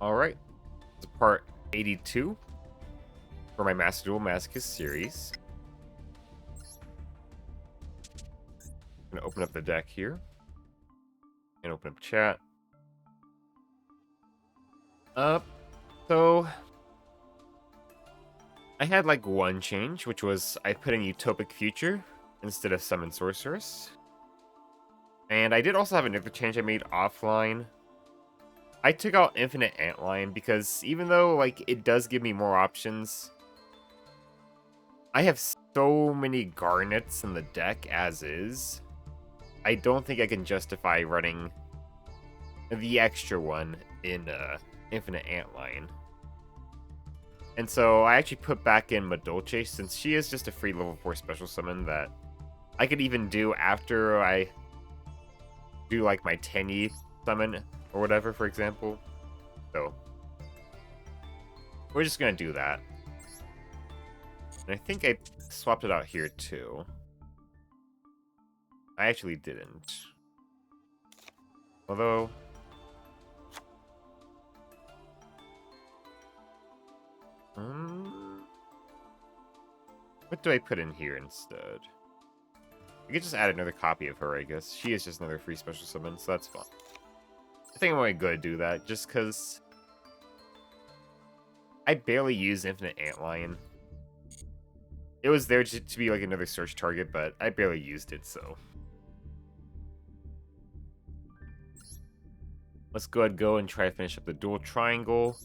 Alright, this is part 82 for my Duel Masochist series. I'm going to open up the deck here and open up chat. So I had like one change, which was I put in Utopic Future instead of Summon Sorceress. And I did also have another change I made offline. I took out Infinite Antlion because even though like it does give me more options, I have so many Garnets in the deck as is. I don't think I can justify running the extra one in Infinite Antlion. And so I actually put back in Masochist since she is just a free level 4 special summon that I could even do after I do like my Tenyi summon or whatever, for example. So we're just gonna do that. And I think I swapped it out here too. I actually didn't. Although what do I put in here instead? I could just add another copy of her, I guess. She is just another free special summon, so that's fine. I think I'm only going to do that, just because I barely use Infinite Antlion. It was there to be like another search target, but I barely used it, so. Let's go ahead and go and try to finish up the dual triangle.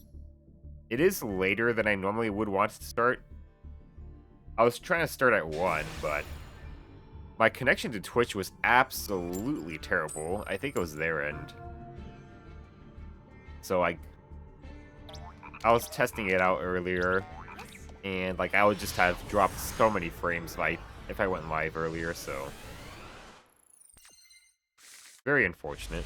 It is later than I normally would want to start. I was trying to start at 1, but my connection to Twitch was absolutely terrible. I think it was their end. So I was testing it out earlier, and like I would just have dropped so many frames if I went live earlier, so very unfortunate.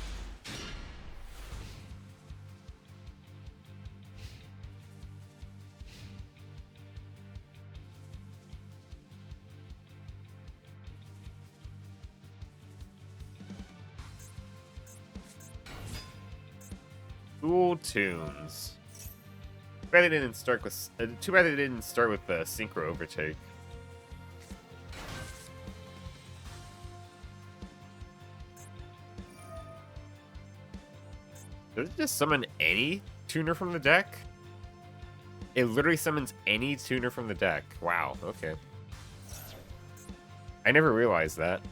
Dual tunes. Too bad they didn't start with Synchro Overtake. Does it just summon any tuner from the deck? It literally summons any tuner from the deck. Wow, okay. I never realized that.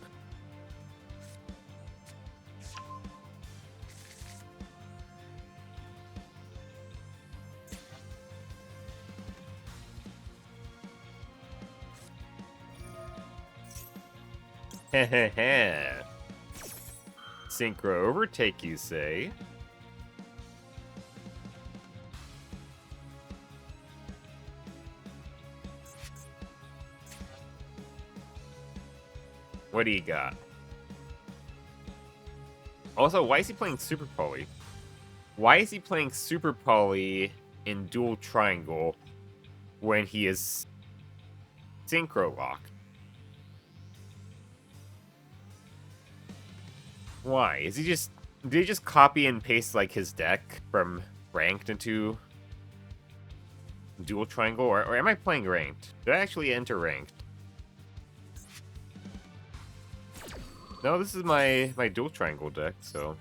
Heh. Synchro Overtake, you say? What do you got? Also, why is he playing Super Poly? Why is he playing Super Poly in Dual Triangle when he is Synchro locked? Why? Did he just copy and paste like his deck from ranked into Dual Triangle, or am I playing ranked? Did I actually enter ranked? No, this is my Dual Triangle deck, so.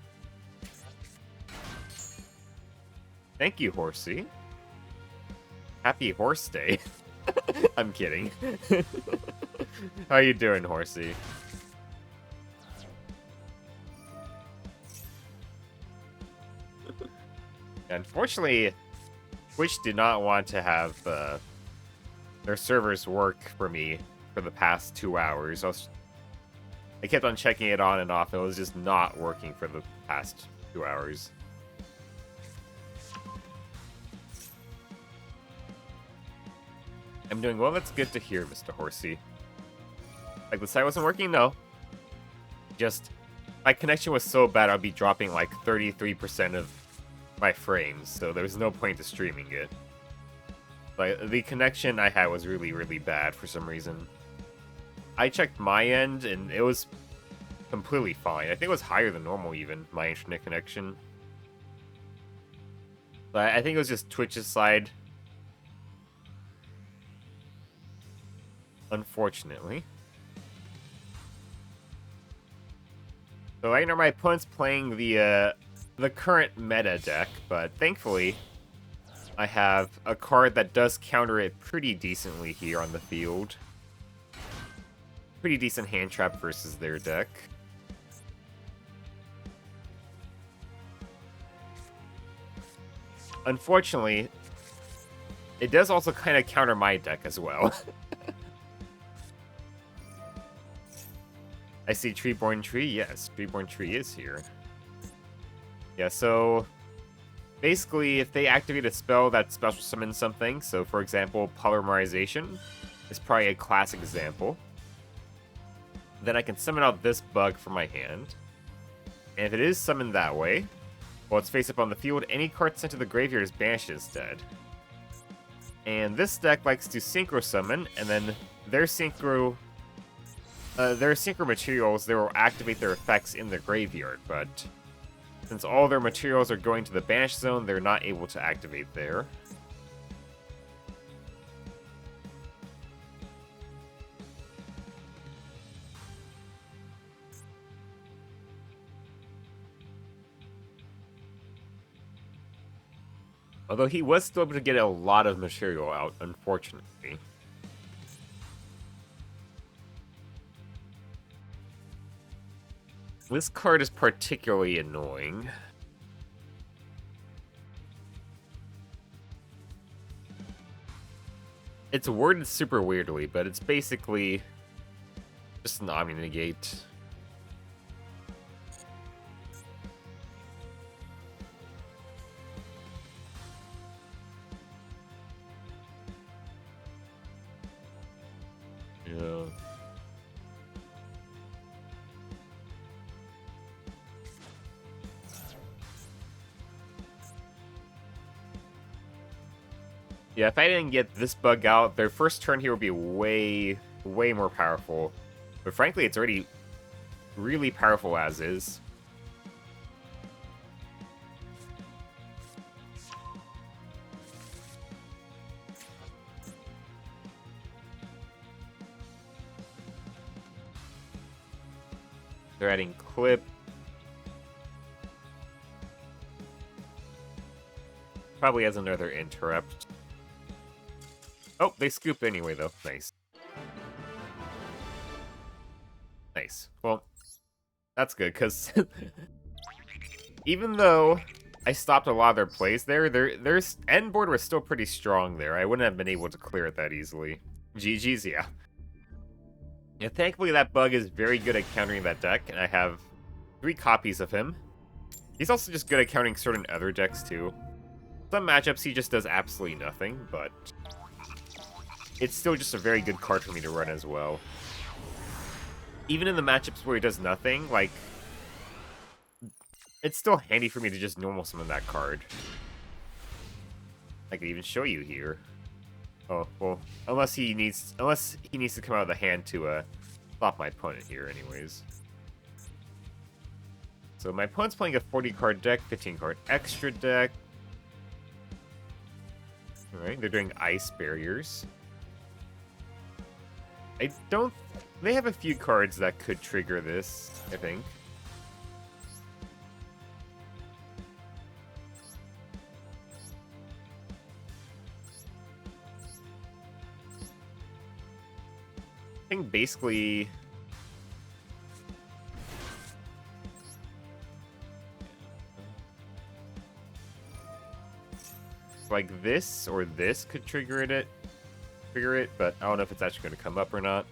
Thank you, Horsey. Happy Horse Day. I'm kidding. How you doing, Horsey? Unfortunately, Twitch did not want to have their servers work for me for the past 2 hours. I kept on checking it on and off, and it was just not working for the past 2 hours. I'm doing well. That's good to hear, Mr. Horsey. Like, the site wasn't working? No. Just, my connection was so bad I'd be dropping like 33% of my frames, so there was no point to streaming it. Like, the connection I had was really, really bad for some reason. I checked my end, and it was completely fine. I think it was higher than normal, even, my internet connection. But I think it was just Twitch's side. Unfortunately. So I know my opponent's playing the current meta deck, but thankfully I have a card that does counter it pretty decently here on the field. Pretty decent hand trap versus their deck. Unfortunately, it does also kind of counter my deck as well. I see Treeborn Tree. Yes, Treeborn Tree is here. Yeah, so basically, if they activate a spell that special summons something, so for example, Polymerization is probably a classic example, then I can summon out this bug from my hand. And if it is summoned that way, while it's face up on the field, any card sent to the graveyard is banished instead. And this deck likes to Synchro Summon, and then their Synchro materials, they will activate their effects in the graveyard, but since all their materials are going to the Banish Zone, they're not able to activate there. Although he was still able to get a lot of material out, unfortunately. This card is particularly annoying. It's worded super weirdly, but it's basically just an Omni-Negate. Yeah. Yeah, if I didn't get this bug out, their first turn here would be way more powerful. But frankly, it's already really powerful as is. They're adding Clip. Probably has another Interrupt. Oh, they scoop anyway, though. Nice. Nice. Well, that's good, because even though I stopped a lot of their plays there, their end board was still pretty strong there. I wouldn't have been able to clear it that easily. GG's, yeah. Yeah, thankfully that bug is very good at countering that deck, and I have 3 copies of him. He's also just good at countering certain other decks, too. Some matchups he just does absolutely nothing, but it's still just a very good card for me to run as well. Even in the matchups where he does nothing, like, it's still handy for me to just normal summon that card. I could even show you here. Oh, well, unless he needs to come out of the hand to stop my opponent here anyways. So my opponent's playing a 40-card deck, 15-card extra deck. Alright, they're doing Ice Barriers. They have a few cards that could trigger this, I think. I think basically like this or this could trigger it, but I don't know if it's actually going to come up or not.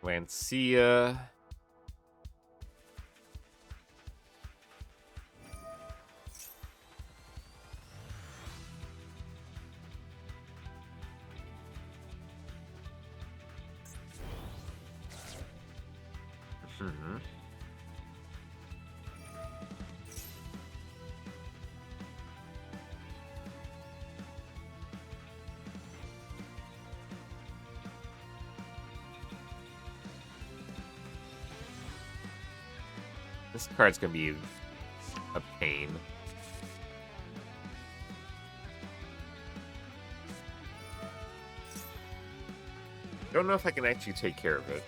Lancia. Hmm. This card's gonna be a pain. Don't know if I can actually take care of it.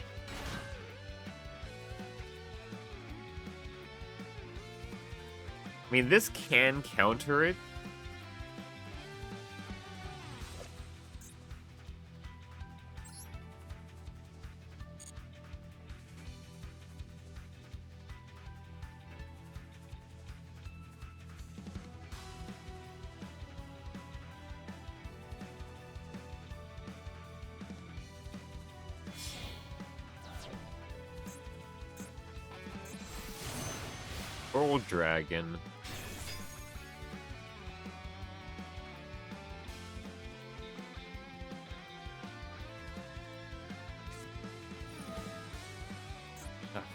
I mean, this can counter it. Old dragon.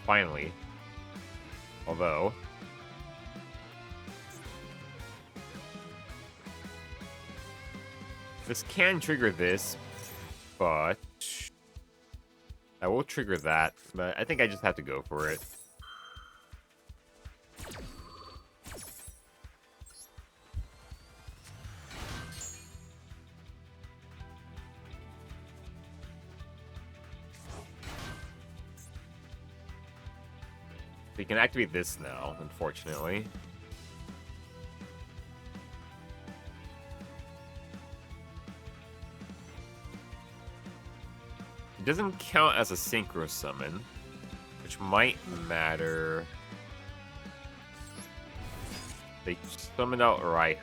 Finally. Although... this can trigger this, but... I will trigger that, but I think I just have to go for it. We can activate this now, unfortunately. It doesn't count as a synchro summon, which might matter. They summon out Raiho.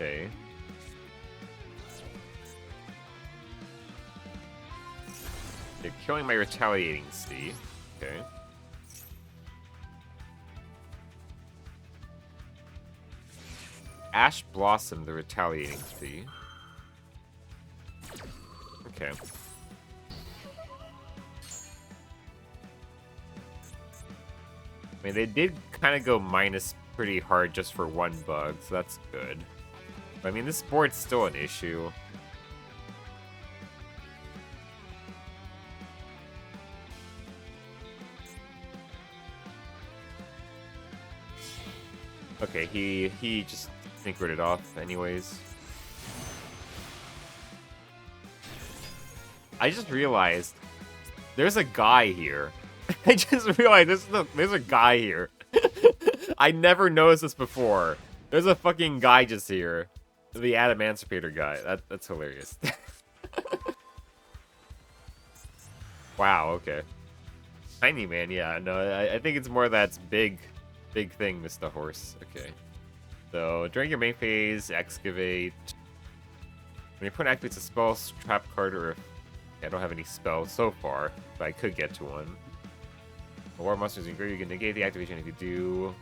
Okay. They're killing my retaliating C. Okay. Ash Blossom, the retaliating C. Okay. I mean, they did kind of go minus pretty hard just for one bug, so that's good. But, I mean, this board's still an issue. Okay, he just synchroed it off anyways. I just realized there's a guy here. I just realized there's a guy here. I never noticed this before. There's a fucking guy just here. The Adamantipator guy. That's hilarious. Wow, okay. Tiny man, yeah. No, I think it's more that's big thing, Mr. Horse. Okay. So, during your main phase, excavate. When your opponent activates a spell, trap card, or... I don't have any spells so far, but I could get to one. A war monsters in grave, you can negate the activation if you do.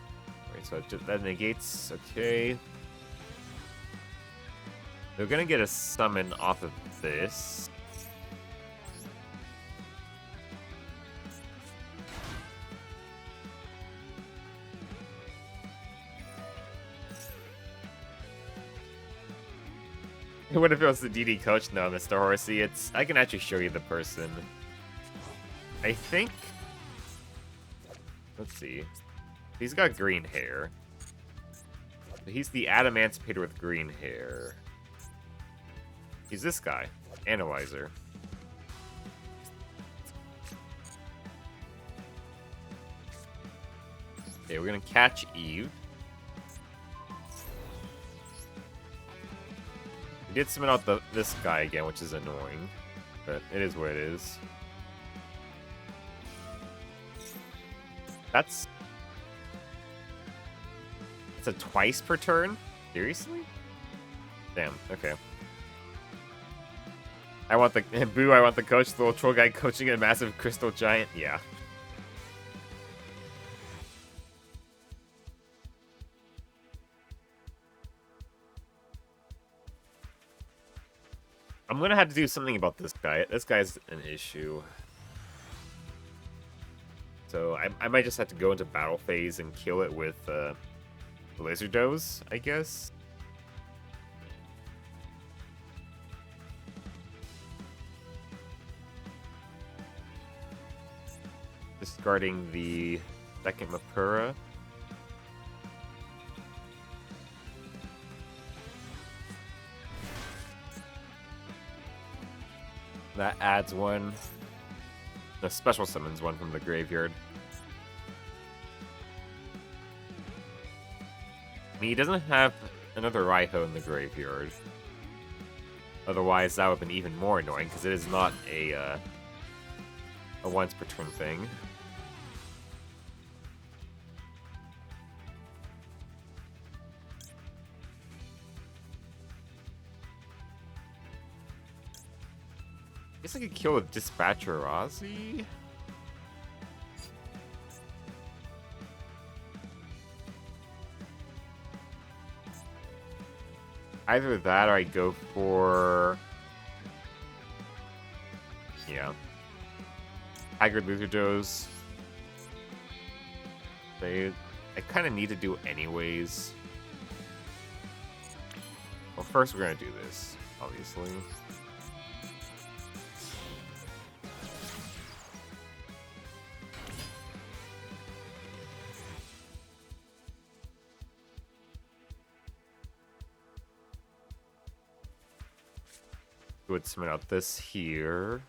Alright, so that negates. Okay. They're gonna get a summon off of this. What if it was the DD coach? No, Mr. Horsey. I can actually show you the person. I think... Let's see. He's got green hair. He's the Adamantipator with green hair. He's this guy. Analyzer. Okay, we're gonna catch Eve. We did summon out this guy again, which is annoying. But it is what it is. That's a twice per turn? Seriously? Damn, okay. I want the boo, I want the coach, the little troll guy coaching a massive crystal giant. Yeah. I'm gonna have to do something about this guy. This guy's an issue. So I might just have to go into battle phase and kill it with laser dose, I guess. Discarding the second Mapura. That adds one. The special summons one from the graveyard. I mean, he doesn't have another Raiho in the graveyard. Otherwise, that would have been even more annoying, because it is not a once per turn thing. I guess I could kill a Dispatcher Ozzy? Either that or I go for... Yeah. Haggard Luther Dose. I kind of need to do anyways. Well, first we're going to do this, obviously. Would submit out this here.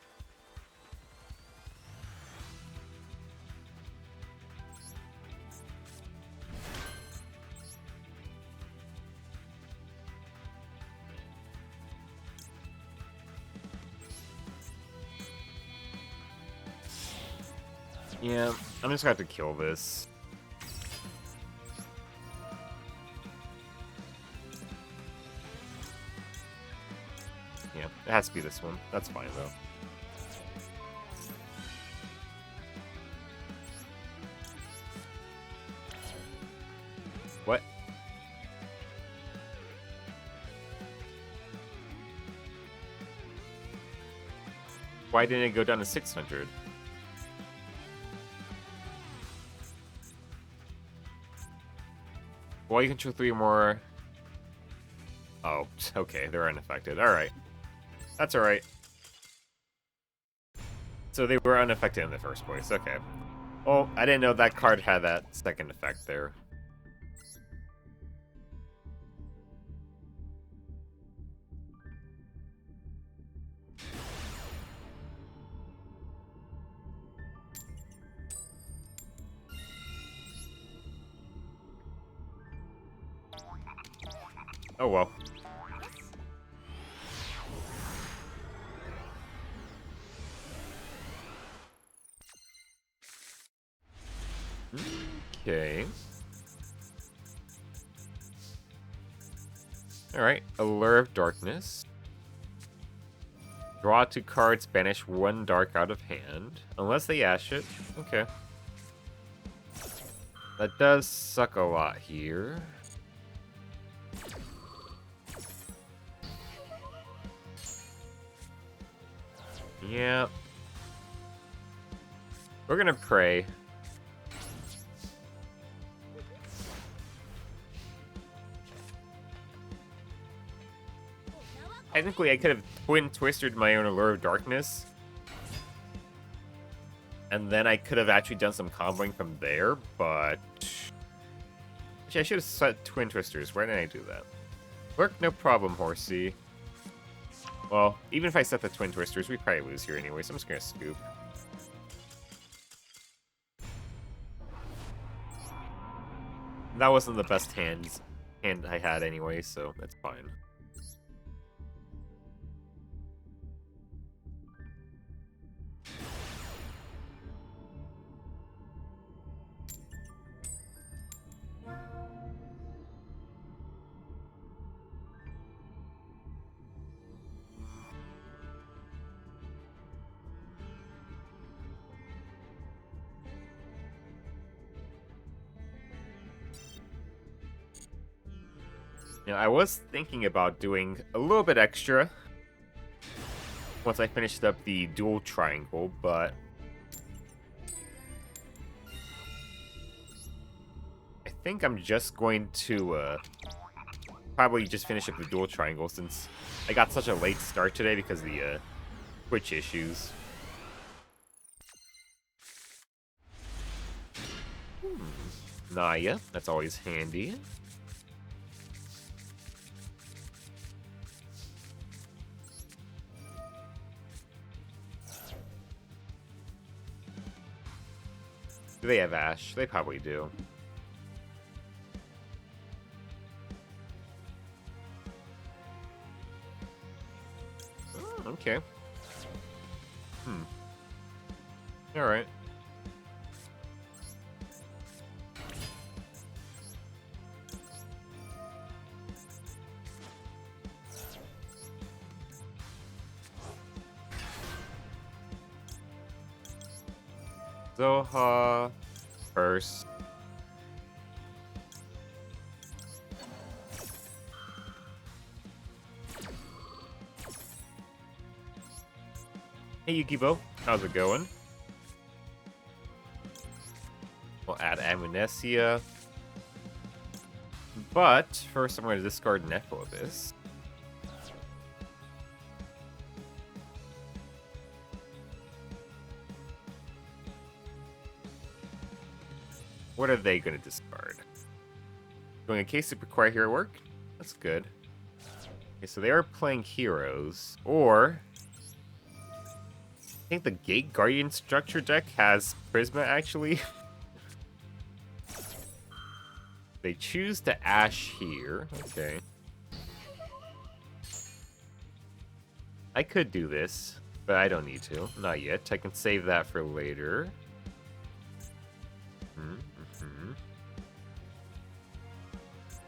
Yeah, I'm just gonna have to kill this. Yeah, it has to be this one. That's fine, though. What? Why didn't it go down to 600? Well, you control 3 more... Oh, okay, they're unaffected. Alright. That's alright. So they were unaffected in the first place, okay. Well, I didn't know that card had that second effect there. Oh well. Okay. Alright, Allure of Darkness. Draw 2 cards, banish 1 dark out of hand. Unless they ash it. Okay. That does suck a lot here. Yeah. We're gonna pray. Technically, I could have twin twisted my own Allure of Darkness. And then I could have actually done some comboing from there, but... Actually, I should have set twin twisters. Why didn't I do that? Work, no problem, horsey. Well, even if I set the twin twisters, we'd probably lose here anyway, so I'm just gonna scoop. That wasn't the best hand I had anyway, so that's fine. You know, I was thinking about doing a little bit extra once I finished up the dual triangle, but I think I'm just going to probably just finish up the dual triangle since I got such a late start today because of the Twitch issues. Naya, that's always handy. Do they have Ash? They probably do. Oh, okay. Alright. Zoha first. Hey Yukibo, how's it going? We'll add Amnesia. But first I'm going to discard Necro Abyss. What are they going to discard? Going a case to require hero work? That's good. Okay, so they are playing heroes. Or I think the Gate Guardian structure deck has Prisma, actually. They choose to Ash here. Okay. I could do this, but I don't need to. Not yet. I can save that for later.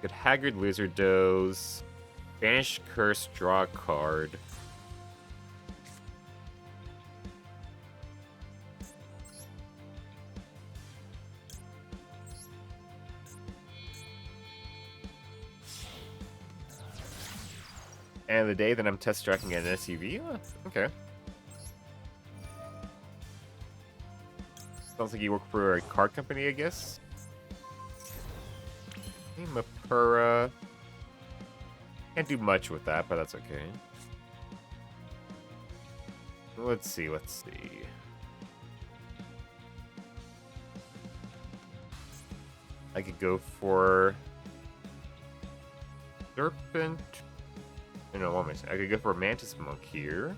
Good Haggard Lizard Doze. Banish Curse, draw a card. And the day that I'm test tracking an SUV? Oh, okay. Sounds like you work for a car company, I guess. Hey, Mapura. Can't do much with that, but that's okay. Let's see, let's see. I could go for Serpent. No, what am I saying? I could go for Mantis Monk here.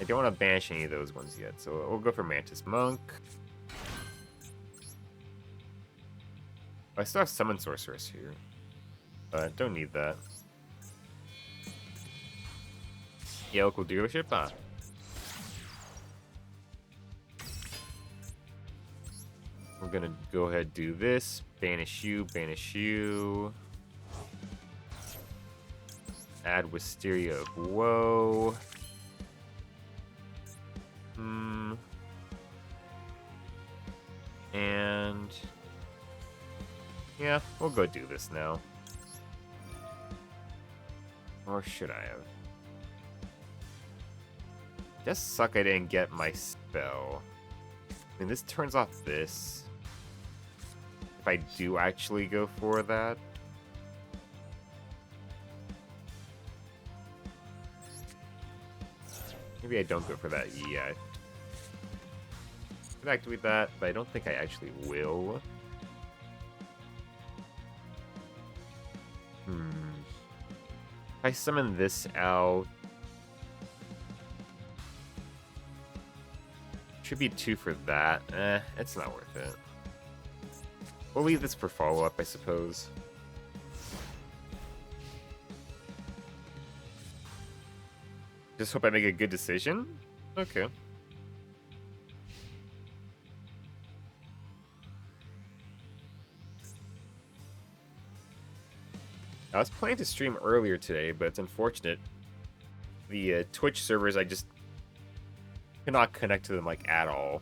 I don't want to banish any of those ones yet, so we'll go for Mantis Monk. I still have Summon Sorceress here, but don't need that. Yeah, local dealership? Ah. We're gonna go ahead and do this. Banish you, banish you. Add Wisteria of Woe. And yeah, we'll go do this now. Or should I have? Just suck I didn't get my spell. I mean, this turns off this. If I do actually go for that. Maybe I don't go for that yet. Could activate that, but I don't think I actually will. If I summon this out, should be 2 for that. It's not worth it. We'll leave this for follow-up, I suppose. Just hope I make a good decision? Okay. I was planning to stream earlier today, but it's unfortunate. The Twitch servers, I just cannot connect to them, like, at all.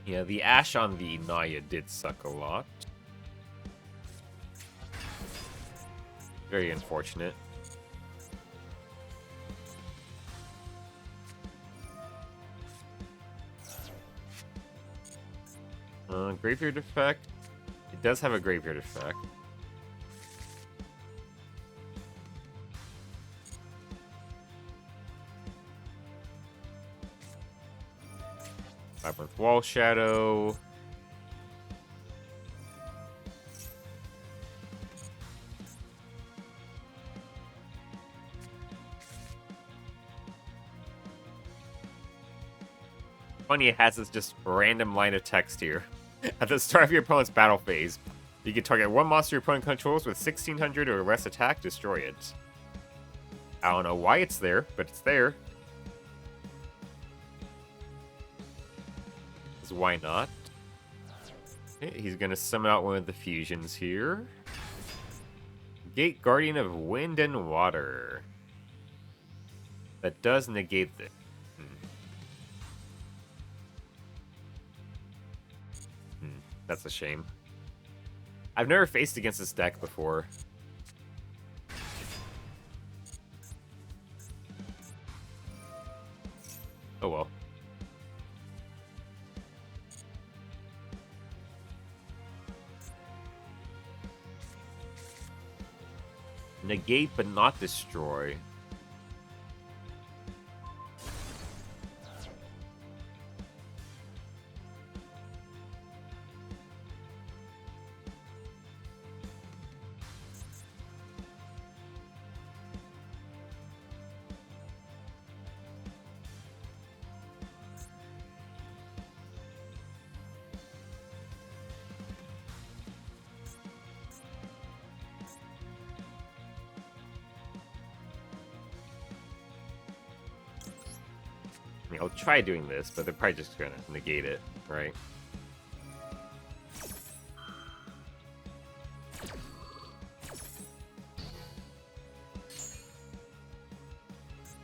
Yeah, the Ash on the Naya did suck a lot. Very unfortunate. Graveyard effect. It does have a graveyard effect. Labyrinth Wall Shadow. Funny, it has this just random line of text here. At the start of your opponent's battle phase, you can target one monster your opponent controls with 1600 or less attack, destroy it. I don't know why it's there, but it's there. Because why not? Okay, he's going to summon out one of the fusions here. Gate Guardian of Wind and Water. That does negate this. That's a shame. I've never faced against this deck before. Oh well. Negate but not destroy. I mean, I'll try doing this, but they're probably just gonna negate it, right?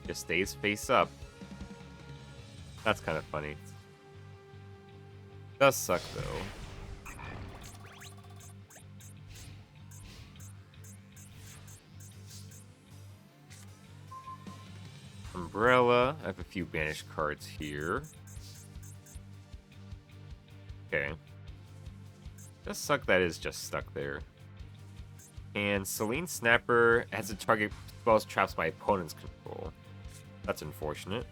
Just stays face up. That's kind of funny. Does suck though. Umbrella. I have a few banished cards here. Okay. Does suck that is just stuck there. And Selene Snapper has a target spells traps my opponent's control. That's unfortunate.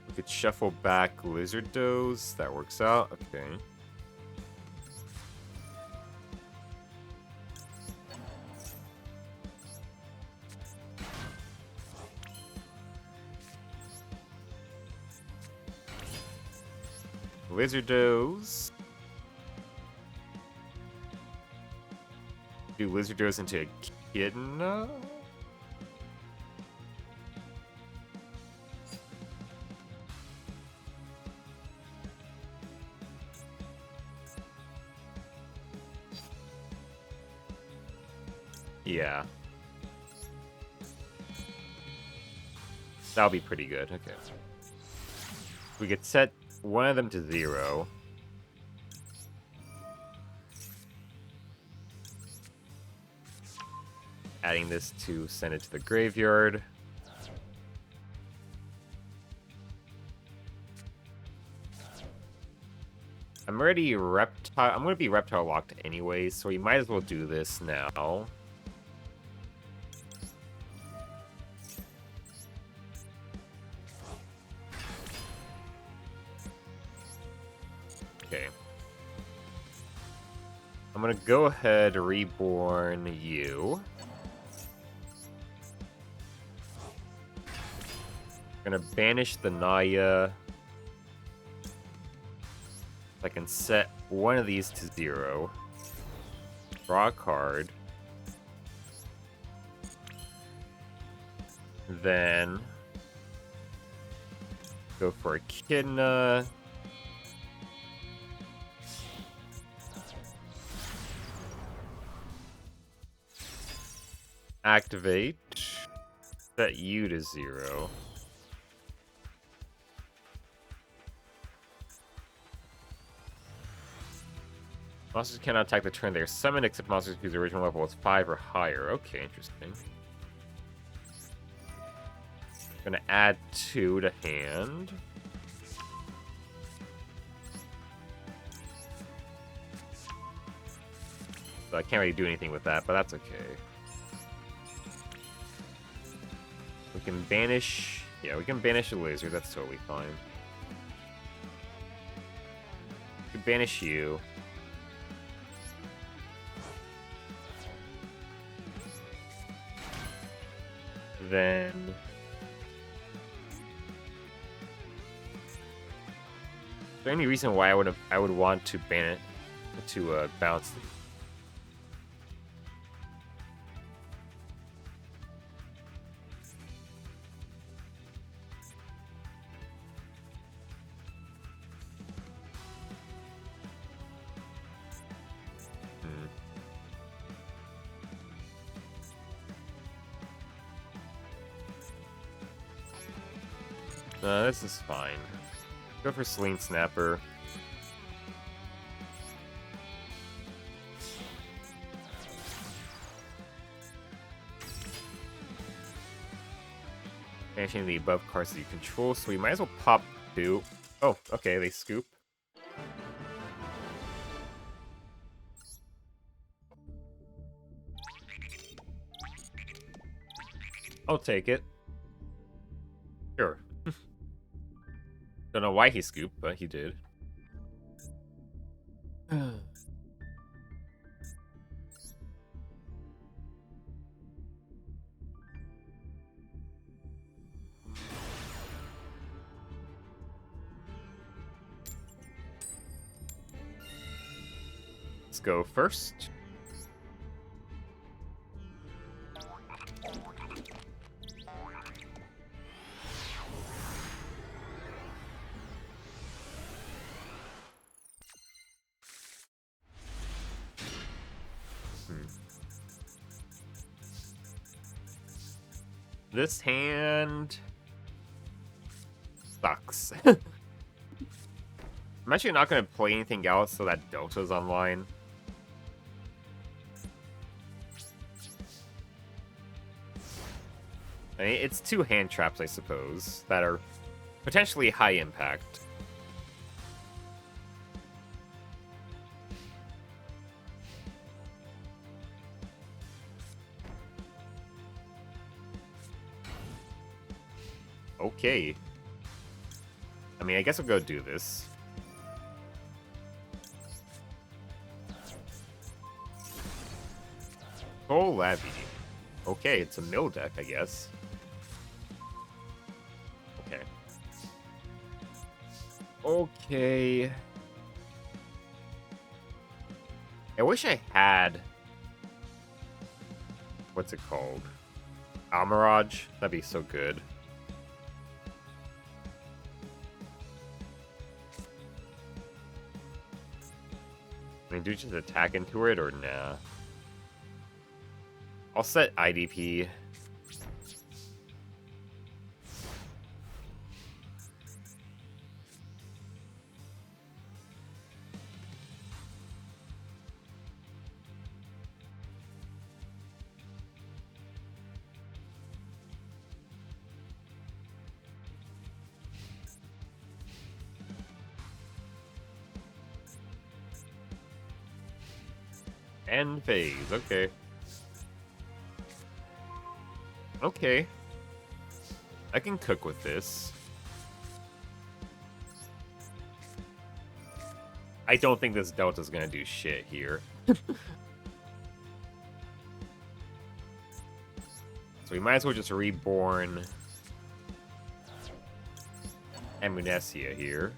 We could shuffle back Lizard Doze. That works out. Okay. Lizardos. Do Lizardos into Echidna? Yeah. That'll be pretty good. Okay. We could set one of them to 0. Adding this to send it to the graveyard. I'm already reptile. I'm going to be reptile locked anyway, so we might as well do this now. Okay. I'm gonna go ahead, reborn you. Gonna banish the Naya. I can set one of these to 0. Draw a card. Then go for Echidna. Activate. Set you to 0. Monsters cannot attack the turn they are summoned except monsters whose original level is 5 or higher. Okay, interesting. Gonna add 2 to hand. So I can't really do anything with that, but that's okay. We can banish... Yeah, we can banish a lizard. That's totally fine. We can banish you. Then... Is there any reason why I would want to ban it to bounce? This is fine. Go for Sling Snapper. Banishing the above cards that you control, so we might as well pop 2. Oh, okay, they scoop. I'll take it. Sure. Don't know why he scooped, but he did. Let's go first. This hand sucks. I'm actually not going to play anything else so that Delta's online. I mean, it's 2 hand traps, I suppose, that are potentially high impact. Okay. I mean, I guess I'll go do this. Oh, Labby. Okay, it's a mill deck, I guess. Okay. Okay. I wish I had... What's it called? Almirage? That'd be so good. I mean, do you just attack into it, or nah? I'll set IDP. End phase, okay. Okay. I can cook with this. I don't think this Delta's gonna do shit here. So we might as well just reborn Amnesia here.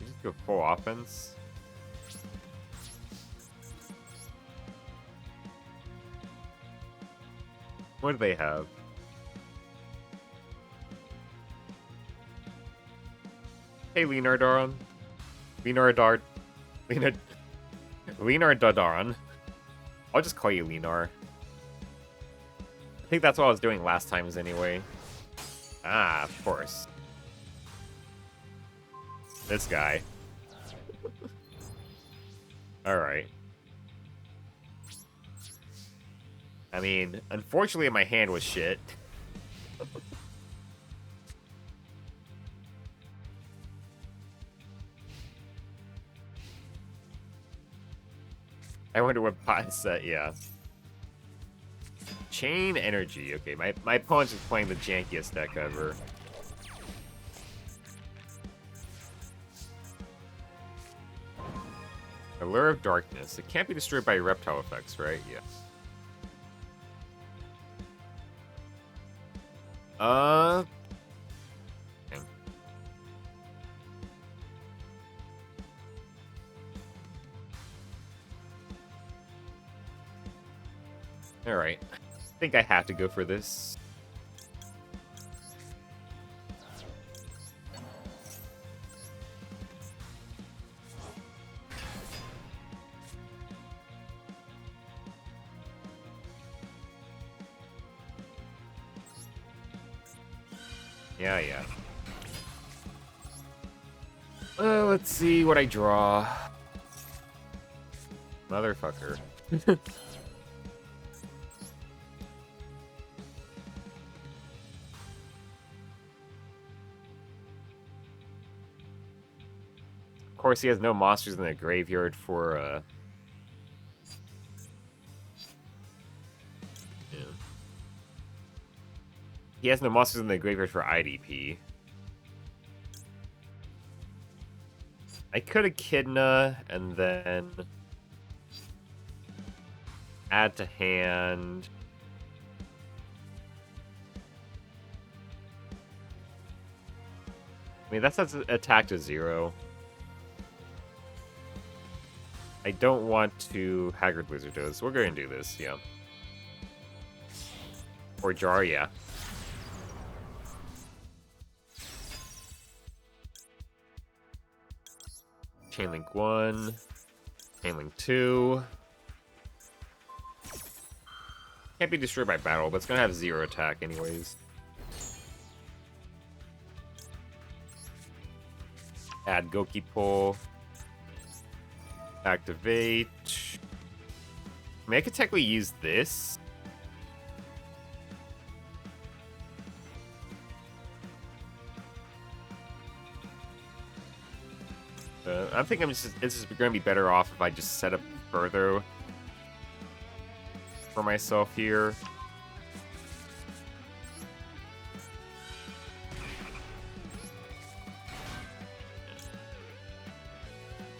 Just go full offense. What do they have? Hey, Leonardon. Leonard. Lenar Dadaran. I'll just call you Lenar. I think that's what I was doing last times anyway. Ah, of course. This guy. Alright. I mean, unfortunately my hand was shit. I wonder what pot set, yeah. Chain Energy. Okay, my opponent's just playing the jankiest deck ever. Allure of Darkness. It can't be destroyed by reptile effects, right? Yeah. Okay. Alright. I think I have to go for this. Yeah. Let's see what I draw. Motherfucker. Of course, he has no monsters in the graveyard for, yeah. He has no monsters in the graveyard for IDP. I could Echidna and then add to hand. I mean, that sets attack to 0. I don't want to Haggard Lizard Toes. We're going to do this, yeah. Or Jar, yeah. Chainlink 1. Chainlink 2. Can't be destroyed by battle, but it's going to have 0 attack anyways. Add Goki Pull. Activate. I mean, I could technically use this. I think it's just going to be better off if I just set up further for myself here.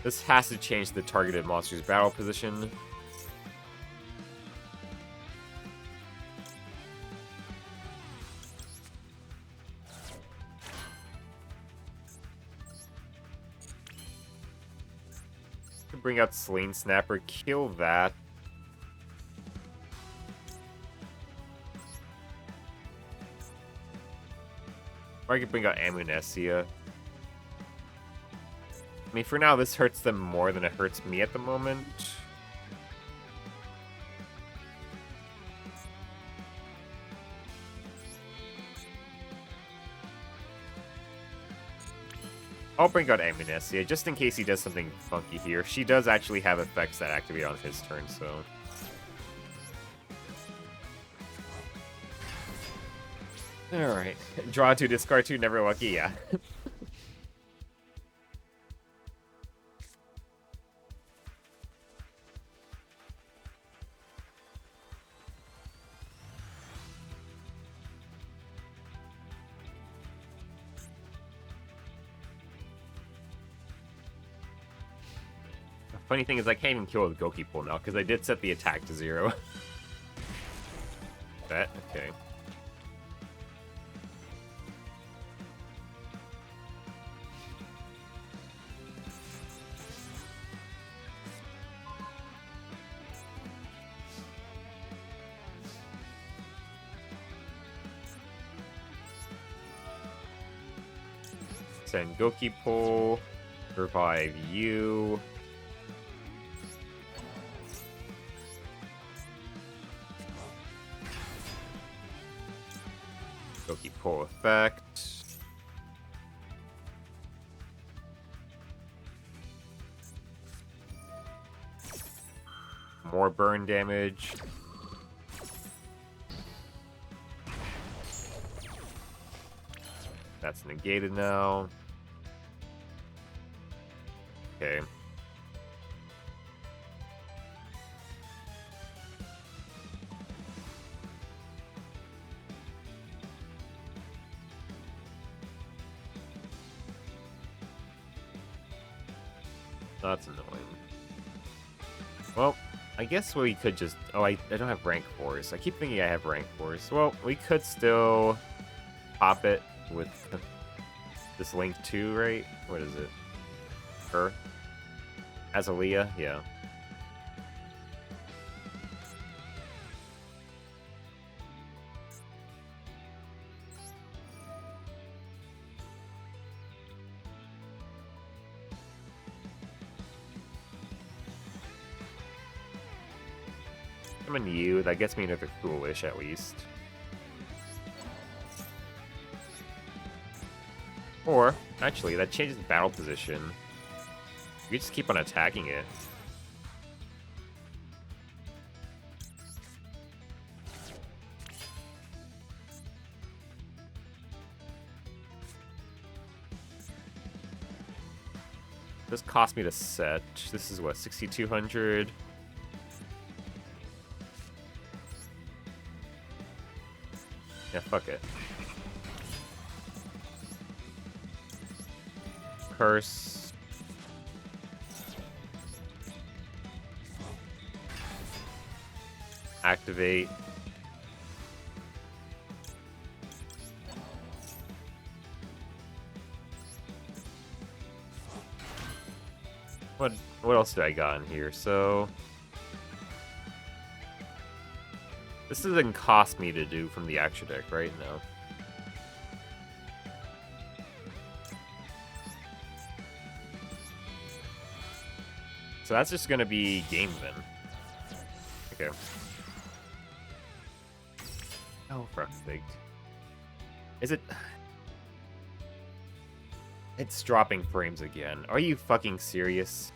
This has to change the targeted monster's battle position. Bring out Slain Snapper, kill that. Or I could bring out Amnesia. I mean, for now, this hurts them more than it hurts me at the moment. I'll bring out Amnesia, just in case he does something funky here. She does actually have effects that activate on his turn, so... Alright. Draw 2, discard 2, never lucky, yeah. Funny thing is, I can't even kill with Goki Pull now, because I did set the attack to 0. That? Okay. Send Goki Pull. Revive you. Goki pull effect. More burn damage. That's negated now. Okay. That's annoying. Well, I guess we could just... Oh, I don't have rank 4s. I keep thinking I have rank 4s. Well, we could still pop it with this Link 2, right? What is it? Her? Azalea? Yeah. I'm in you. That gets me another Foolish, at least. Or, actually, that changes the battle position. We just keep on attacking it. This cost me to set. This is what, 6,200? Yeah, fuck it. Curse. Activate. What else did I got in here? So this doesn't cost me to do from the action deck, right? No. So that's just gonna be game then. Okay. Oh, for fuck's sake. Is it... It's dropping frames again. Are you fucking serious?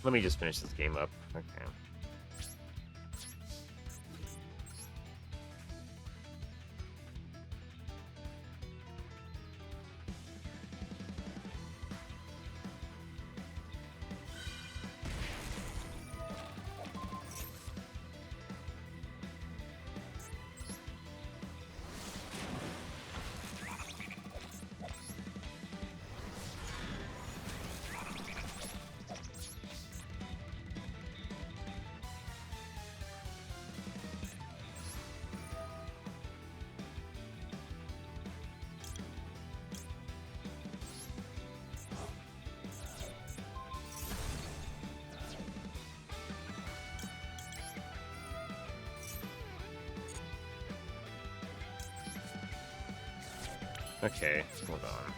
Let me just finish this game up. Okay. Okay, hold on.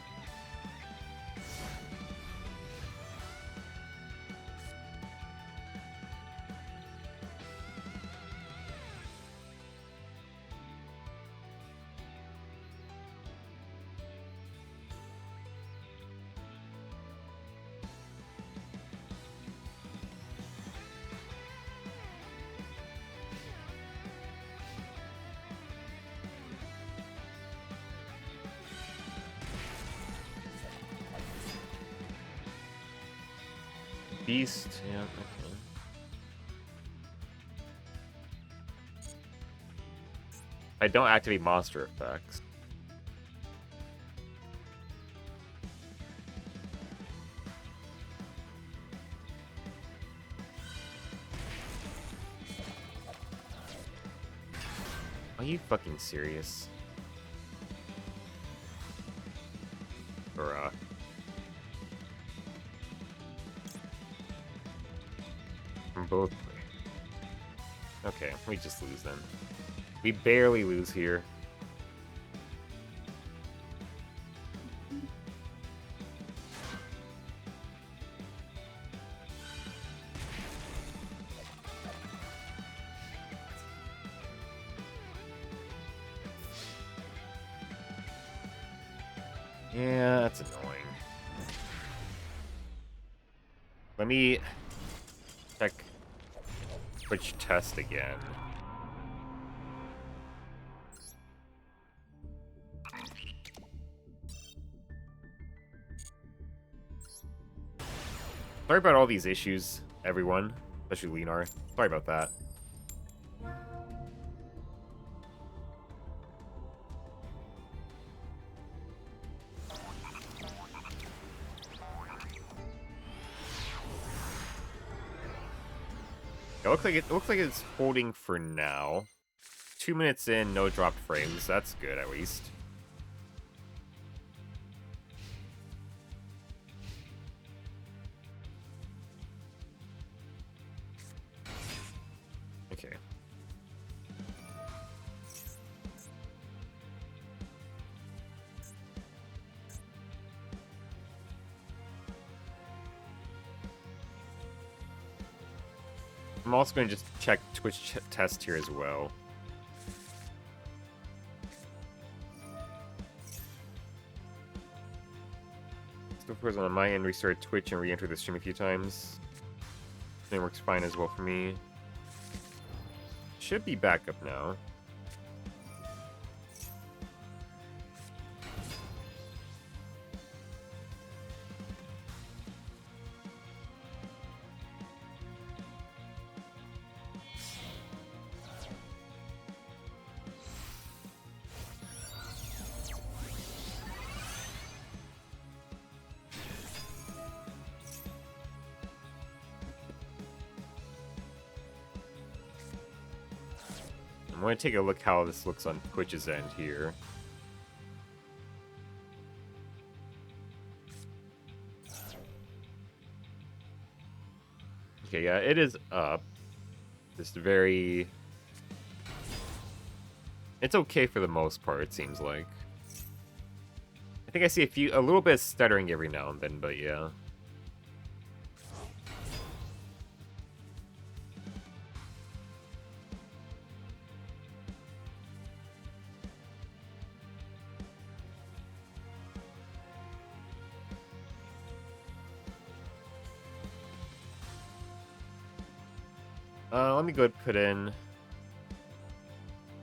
Beast, yeah, okay. I don't activate monster effects. Are you fucking serious? Bruh. From both. Okay, we just lose then. We barely lose here. Yeah, that's annoying. Let me check Twitch test again. Sorry about all these issues, everyone. Especially Lenar. Sorry about that. It looks like it's holding for now. 2 minutes in, no dropped frames. That's good, at least. Okay. I'm also going to just check Twitch test here as well. Still frozen on my end. Restart Twitch and re-enter the stream a few times. It works fine as well for me. Should be back up now. I'm going to take a look how this looks on Twitch's end here. Okay, yeah, it is up. Just very... It's okay for the most part, it seems like. I think I see a little bit of stuttering every now and then, but yeah. Let me go ahead and put in...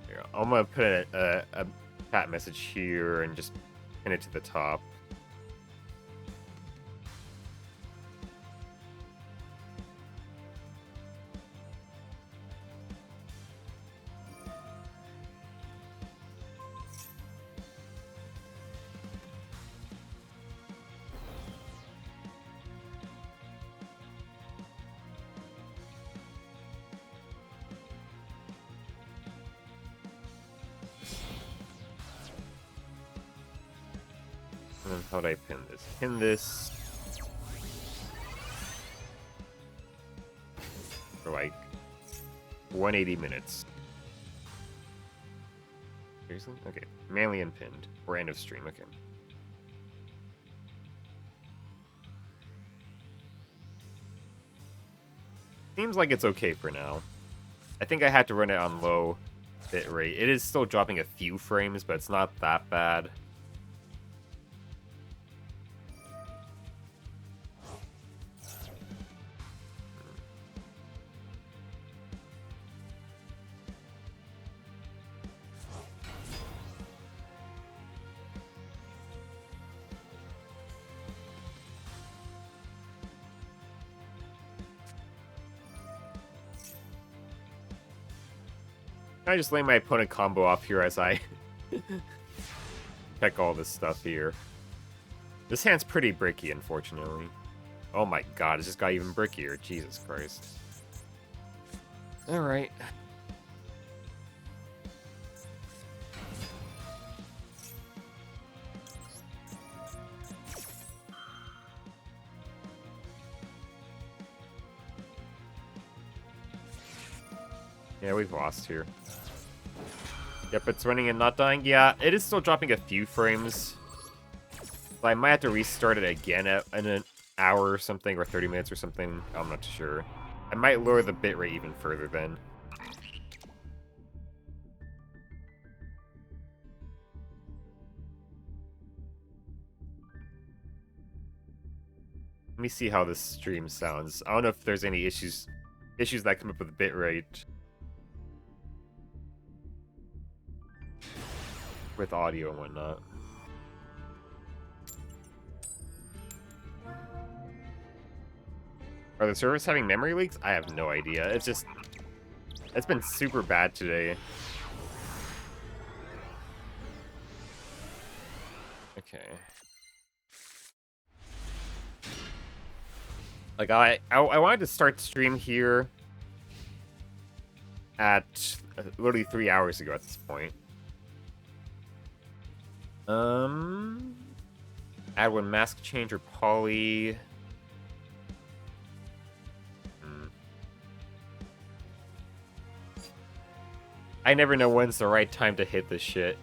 Here, I'm gonna put a chat message here and just pin it to the top. And then how do I pin this? Pin this for like 180 minutes. Seriously? Okay. Manually unpinned. Or end of stream. Okay. Seems like it's okay for now. I think I had to run it on low bit rate. It is still dropping a few frames, but it's not that bad. I just lay my opponent combo off here as I check all this stuff here. This hand's pretty bricky, unfortunately. Oh my god, it just got even brickier. Jesus Christ. Alright. Yeah, we've lost here. Yep, it's running and not dying. Yeah, it is still dropping a few frames. But I might have to restart it again in an hour or something, or 30 minutes or something. I'm not sure. I might lower the bitrate even further then. Let me see how this stream sounds. I don't know if there's any issues that come up with bitrate with audio and whatnot. Are the servers having memory leaks? I have no idea. It's been super bad today. Okay. Like, I wanted to start stream here at literally 3 hours ago at this point. Add one mask change or poly. I never know when's the right time to hit this shit.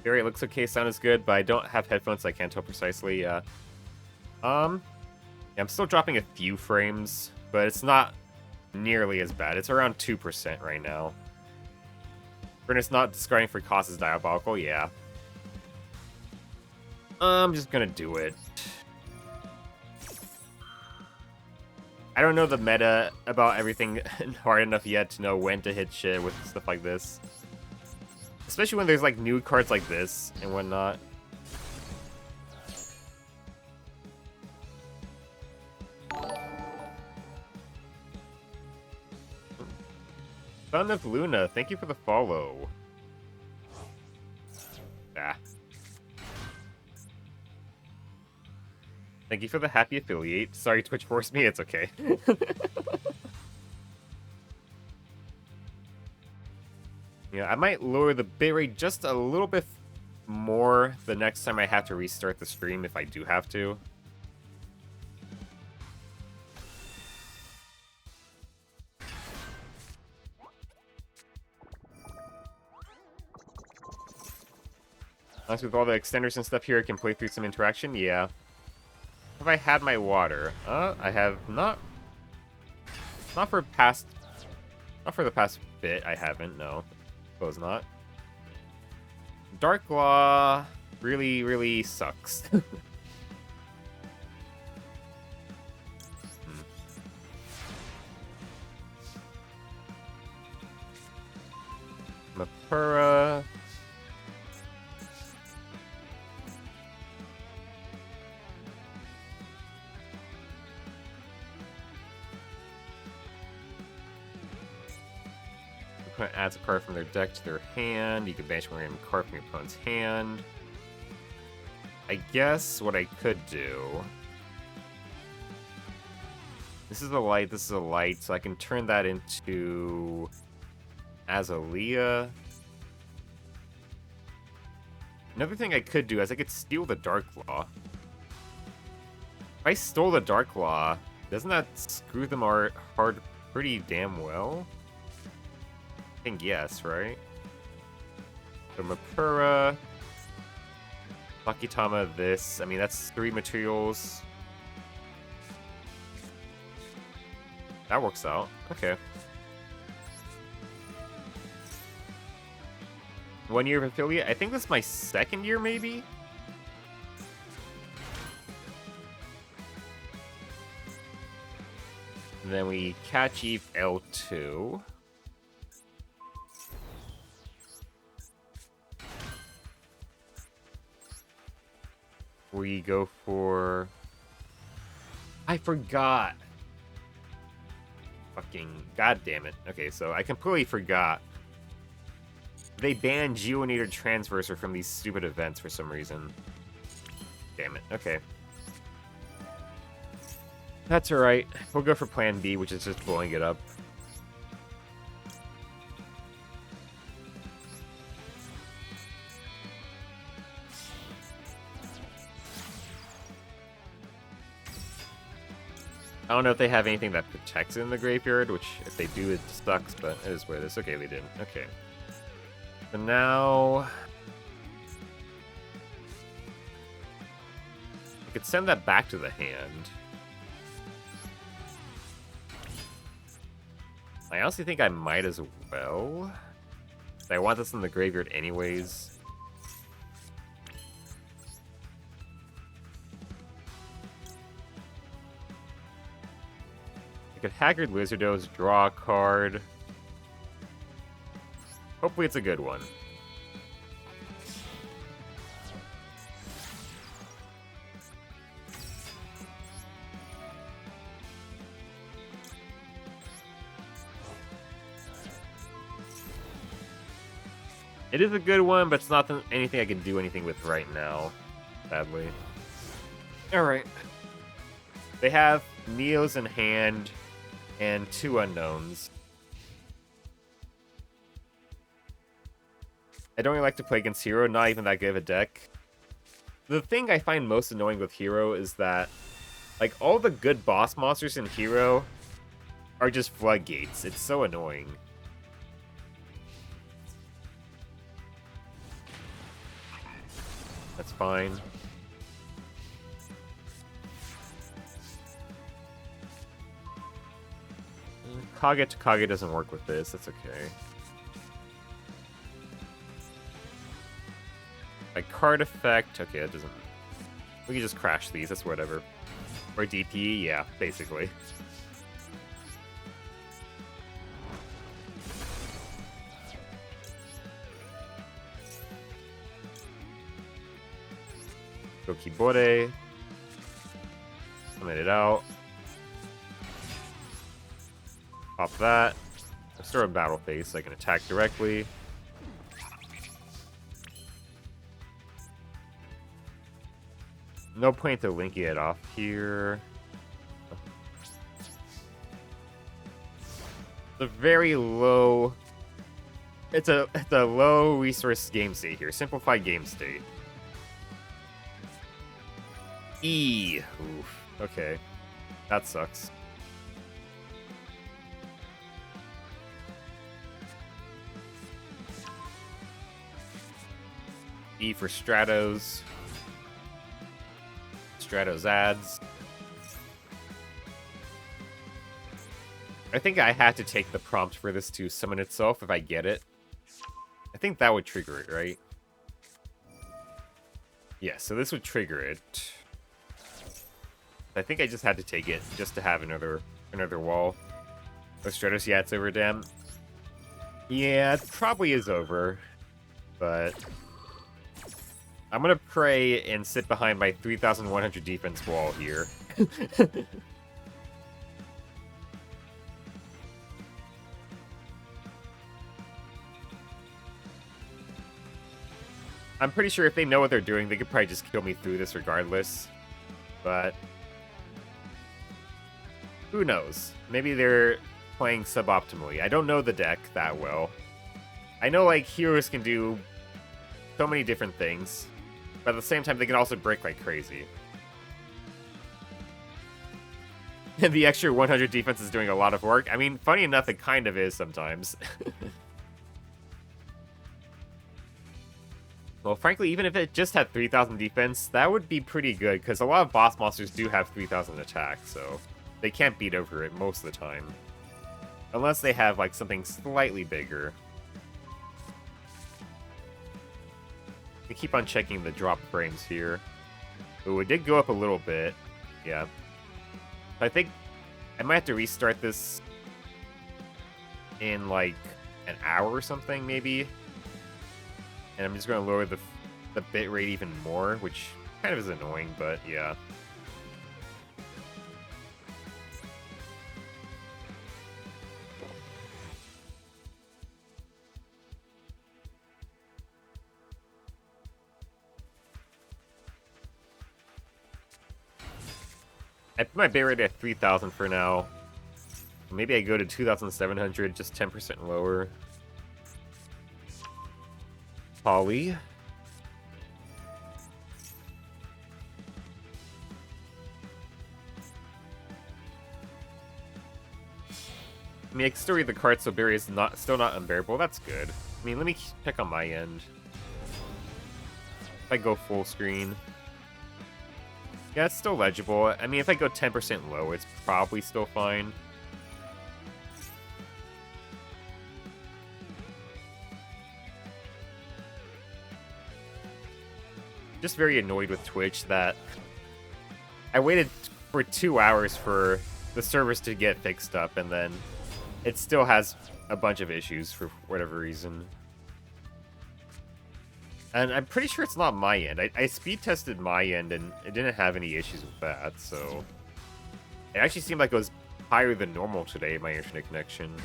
Barry, it looks okay, sound is good, but I don't have headphones, so I can't tell precisely, yeah. Yeah, I'm still dropping a few frames, but it's not nearly as bad. It's around 2% right now. Furnace not discarding for cost is diabolical, yeah. I'm just gonna do it. I don't know the meta about everything hard enough yet to know when to hit shit with stuff like this. Especially when there's, like, new cards like this and whatnot. Son of Luna, thank you for the follow. Ah. Thank you for the happy affiliate. Sorry, Twitch forced me, it's okay. Yeah, I might lower the bitrate just a little bit more the next time I have to restart the stream, if I do have to. Honestly, with all the extenders and stuff here, I can play through some interaction, yeah. Have I had my water? I have not. Not for the past bit, I haven't, no. Suppose not. Dark Law really, really sucks. Mapura. Opponent adds a card from their deck to their hand. You can banish one random card from your opponent's hand. I guess what I could do... This is a light, this is a light, so I can turn that into... Azalea. Another thing I could do is I could steal the Dark Law. If I stole the Dark Law, doesn't that screw them hard pretty damn well? I think yes, right? So Mapura, Makitama, this. I mean, that's 3 materials. That works out. Okay. 1 year of affiliate? I think this is my 2nd year, maybe? And then we catch Eve L2. We go for... I forgot! Fucking... God damn it. Okay, so I completely forgot. They banned Geonator Transverser from these stupid events for some reason. Damn it. Okay. That's alright. We'll go for plan B, which is just blowing it up. I don't know if they have anything that protects it in the graveyard, which if they do, it sucks, but it is what it is. Okay, they didn't. Okay. So now... I could send that back to the hand. I honestly think I might as well. I want this in the graveyard anyways. I could Haggard Lizardos, draw a card. Hopefully it's a good one. It is a good one, but it's not anything I can do anything with right now, sadly. Alright. They have Neos in hand and 2 unknowns. I don't really like to play against Hero, not even that good of a deck. The thing I find most annoying with Hero is that, like, all the good boss monsters in Hero are just floodgates. It's so annoying. That's fine. Kage to Kage doesn't work with this. That's okay. Like card effect. Okay, that doesn't. We can just crash these. That's whatever. Or DP. Yeah, basically. Go Kibore. Summon it out. Pop that. Restore a battle phase so I can attack directly. No point to linking it off here. It's a very low... It's a low resource game state here. Simplified game state. E. Oof. Okay. That sucks. E for Stratos. Stratos adds. I think I had to take the prompt for this to summon itself if I get it. I think that would trigger it, right? Yeah, so this would trigger it. I think I just had to take it just to have another wall. Oh, Stratos, yeah, it's over, damn. Yeah, it probably is over. But I'm gonna pray and sit behind my 3,100 defense wall here. I'm pretty sure if they know what they're doing, they could probably just kill me through this regardless. But who knows? Maybe they're playing suboptimally. I don't know the deck that well. I know, like, heroes can do so many different things, but at the same time, they can also break like crazy. And the extra 100 defense is doing a lot of work. I mean, funny enough, it kind of is sometimes. Well, frankly, even if it just had 3,000 defense, that would be pretty good, because a lot of boss monsters do have 3,000 attack, so they can't beat over it most of the time. Unless they have, like, something slightly bigger. We keep on checking the drop frames here. Ooh, it did go up a little bit. Yeah. I think I might have to restart this in, like, an hour or something, maybe. And I'm just going to lower the bit rate even more, which kind of is annoying, but yeah. I put my bit rate at 3,000 for now. Maybe I go to 2,700, just 10% lower. Polly. I mean, I can still read the card, so Barrier is still not unbearable. That's good. I mean, let me check on my end. If I go full screen. Yeah, it's still legible. I mean, if I go 10% low, it's probably still fine. Just very annoyed with Twitch that I waited for 2 hours for the servers to get fixed up, and then it still has a bunch of issues for whatever reason. And I'm pretty sure it's not my end. I speed tested my end, and it didn't have any issues with that, so... It actually seemed like it was higher than normal today, my internet connection.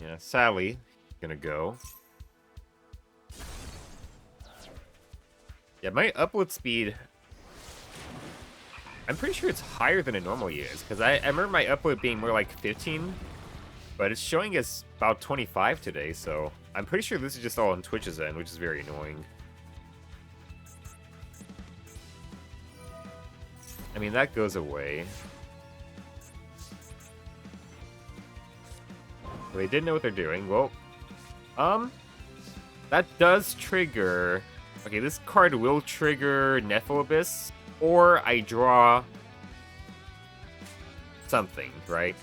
Yeah, Sally, gonna go. Yeah, my upload speed... I'm pretty sure it's higher than it normally is, because I remember my upload being more like 15, but it's showing as about 25 today, so I'm pretty sure this is just all on Twitch's end, which is very annoying. I mean, that goes away. They didn't know what they're doing. Well, that does trigger... Okay, this card will trigger Nephiloabyss, or I draw something, right?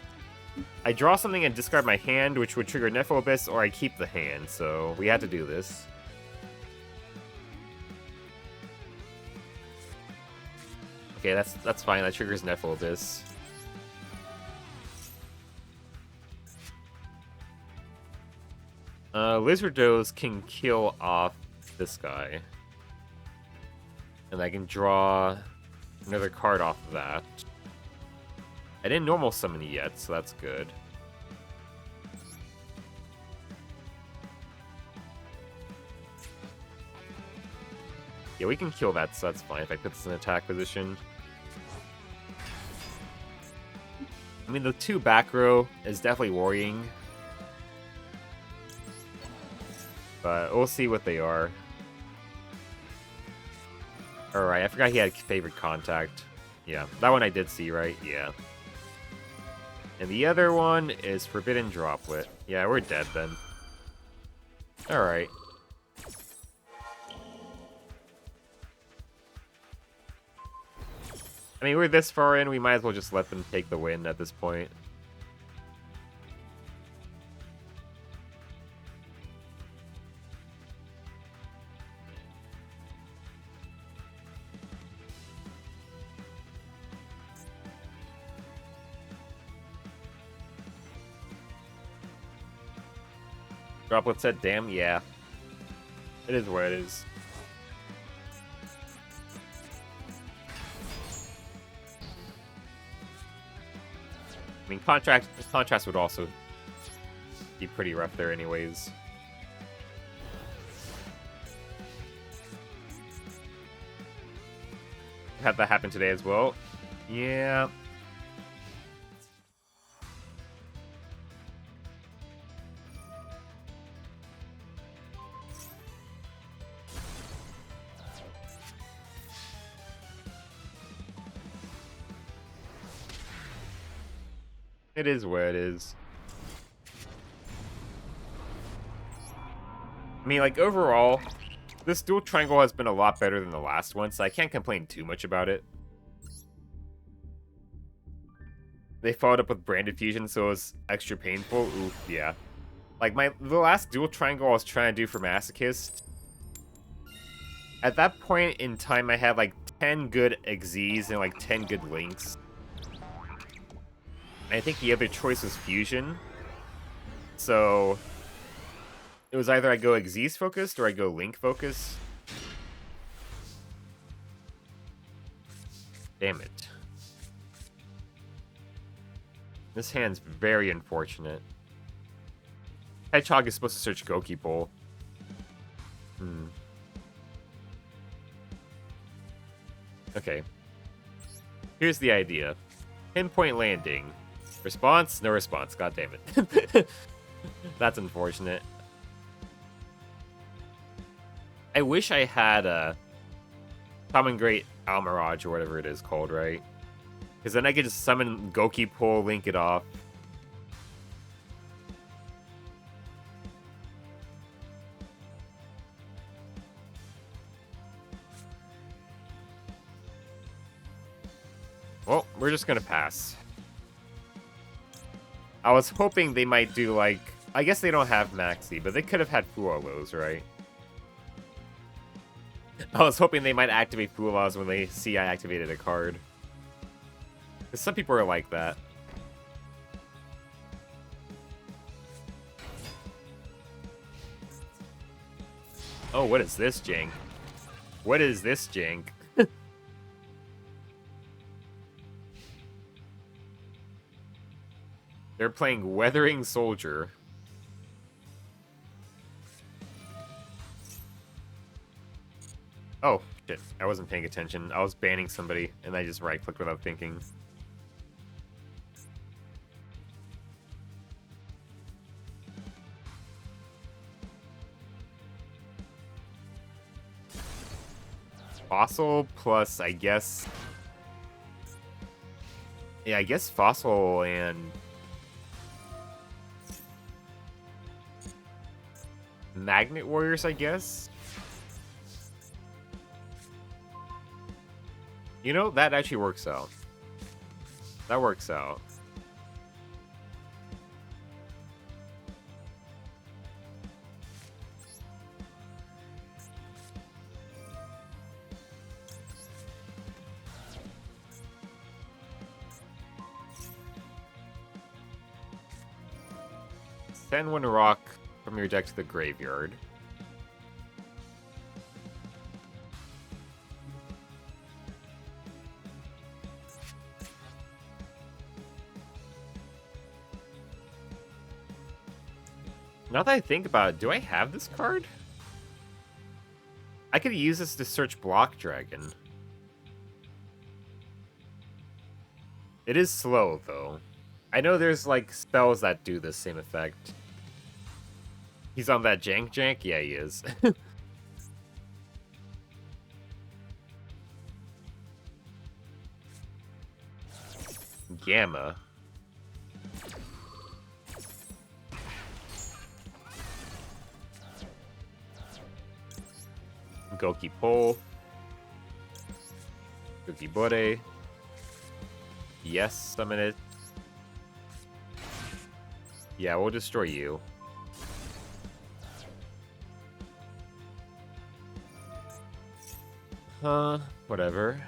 I draw something and discard my hand, which would trigger Nephiloabyss, or I keep the hand, so we had to do this. Okay, that's fine. That triggers Nephiloabyss. Lizardos can kill off this guy. And I can draw another card off of that. I didn't normal summon yet, so that's good. Yeah, we can kill that, so that's fine if I put this in attack position. I mean, the 2 back row is definitely worrying. But we'll see what they are. Alright, I forgot he had favorite contact. Yeah, that one I did see, right? Yeah. And the other one is Forbidden Droplet. Yeah, we're dead then. Alright. I mean, we're this far in, we might as well just let them take the win at this point. Droplet said, damn, yeah. It is what it is. I mean, contrast would also be pretty rough there anyways. Had that happen today as well. Yeah. It is what it is. I mean, like, overall, this dual triangle has been a lot better than the last one, so I can't complain too much about it. They followed up with Branded Fusion, so it was extra painful. Oof, yeah. Like, the last dual triangle I was trying to do for Masochist, at that point in time, I had, like, 10 good Xyzs and, like, 10 good Links. I think the other choice was Fusion. So it was either I go Xyz focused or I go Link focused. Damn it. This hand's very unfortunate. Hedgehog is supposed to search Goki Bowl. Okay. Here's the idea. Pinpoint landing. Response? No response. God damn it. That's unfortunate. I wish I had a Common Great Almirage or whatever it is called, right? Because then I could just summon Goki Pull, link it off. Well, we're just gonna pass. I was hoping they might do, like... I guess they don't have Maxi, but they could have had Fuolos, right? I was hoping they might activate Fuolos when they see I activated a card. Because some people are like that. Oh, what is this jank? What is this jank? They're playing Weathering Soldier. Oh, shit. I wasn't paying attention. I was banning somebody, and I just right-clicked without thinking. Fossil plus, I guess... Yeah, I guess Fossil and... Magnet Warriors, I guess? You know, that actually works out. That works out. Send one rock from your deck to the graveyard. Now that I think about it, do I have this card? I could use this to search Block Dragon. It is slow, though. I know there's, like, spells that do the same effect. He's on that jank? Yeah, he is. Gamma. Goki Pole. Goki Bore. Yes, summon it. Yeah, we'll destroy you. Whatever.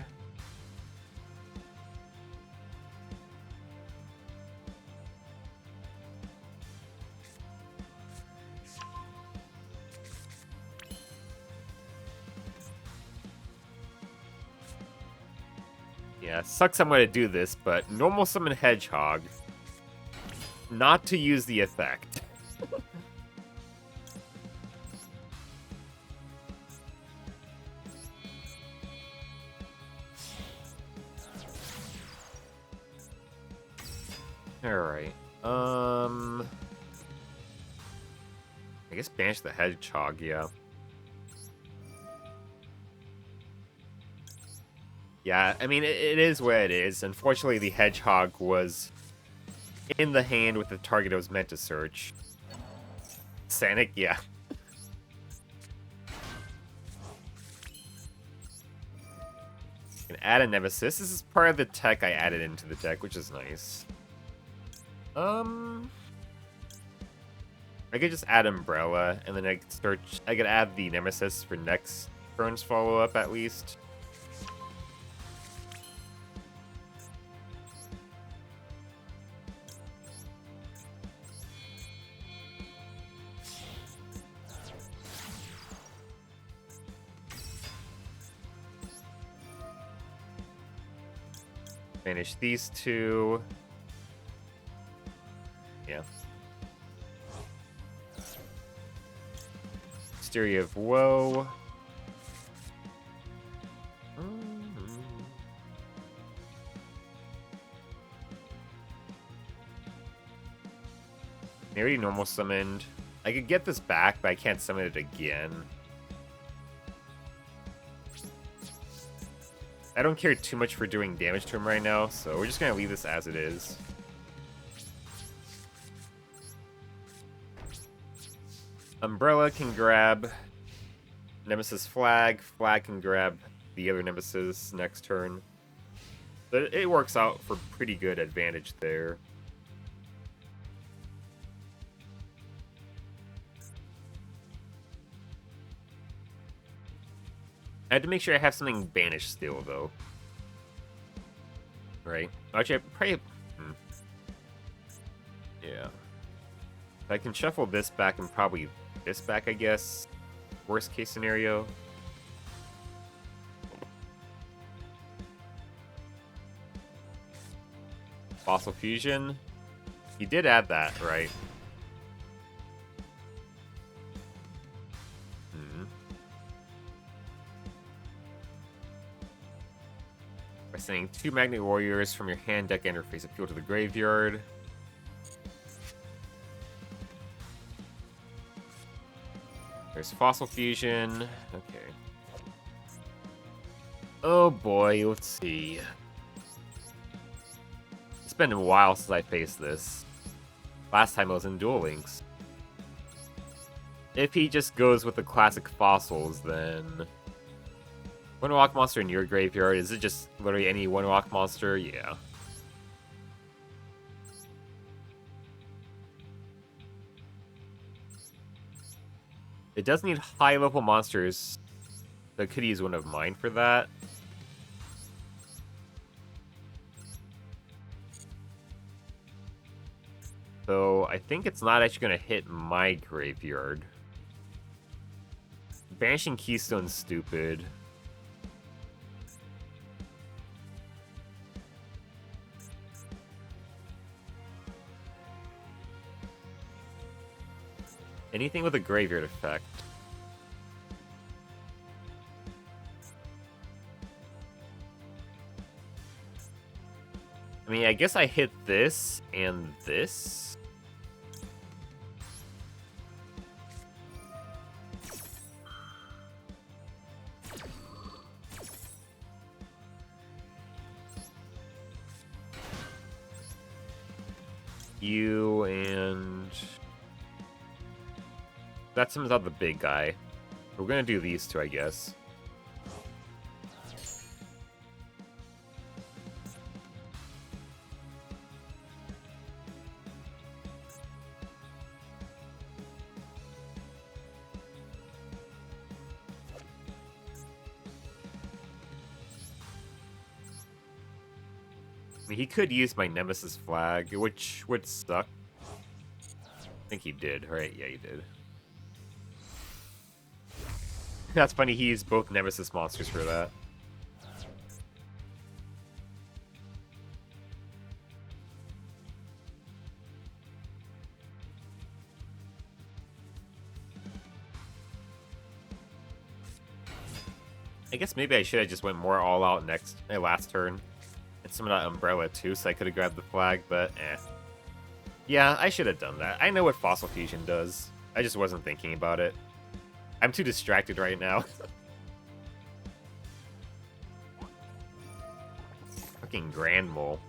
Yeah, sucks I'm gonna do this, but normal summon Hedgehog. Not to use the effect. Alright. I guess banish the Hedgehog, yeah. Yeah, I mean, it is what it is. Unfortunately, the Hedgehog was in the hand with the target it was meant to search. Sanic, yeah. Can add a Nemesis. This is part of the tech I added into the deck, which is nice. I could just add Umbrella, and then I could search. I could add the Nemesis for next turn's follow-up, at least. Finish these two. Mystery of Woe. I already normal summoned. I could get this back, but I can't summon it again. I don't care too much for doing damage to him right now, so we're just gonna leave this as it is. Umbrella can grab Nemesis Flag. Flag can grab the other Nemesis next turn. But it works out for pretty good advantage there. I had to make sure I have something banished still, though. Right? Actually, I probably... Yeah. I can shuffle this back and probably this back, I guess. Worst case scenario. Fossil Fusion. You did add that, right? By sending 2 Magnet Warriors from your hand deck interface appeal to the graveyard. There's Fossil Fusion. Okay. Oh boy, let's see. It's been a while since I faced this. Last time I was in Duel Links. If he just goes with the classic fossils, then... One rock monster in your graveyard, is it just literally any one rock monster? Yeah. It does need high level monsters. So I could use one of mine for that. So I think it's not actually going to hit my graveyard. Banishing Keystone's stupid. Anything with a graveyard effect. I mean, I guess I hit this and this. You and... That summons out the big guy. We're gonna do these two, I guess. I mean, he could use my Nemesis Flag, which would suck. I think he did, right? Yeah, he did. That's funny, he used both Nemesis monsters for that. I guess maybe I should have just went more all out last turn. And summoned out Umbrella too, so I could have grabbed the flag, but eh. Yeah, I should have done that. I know what Fossil Fusion does. I just wasn't thinking about it. I'm too distracted right now. Fucking Grand Mole.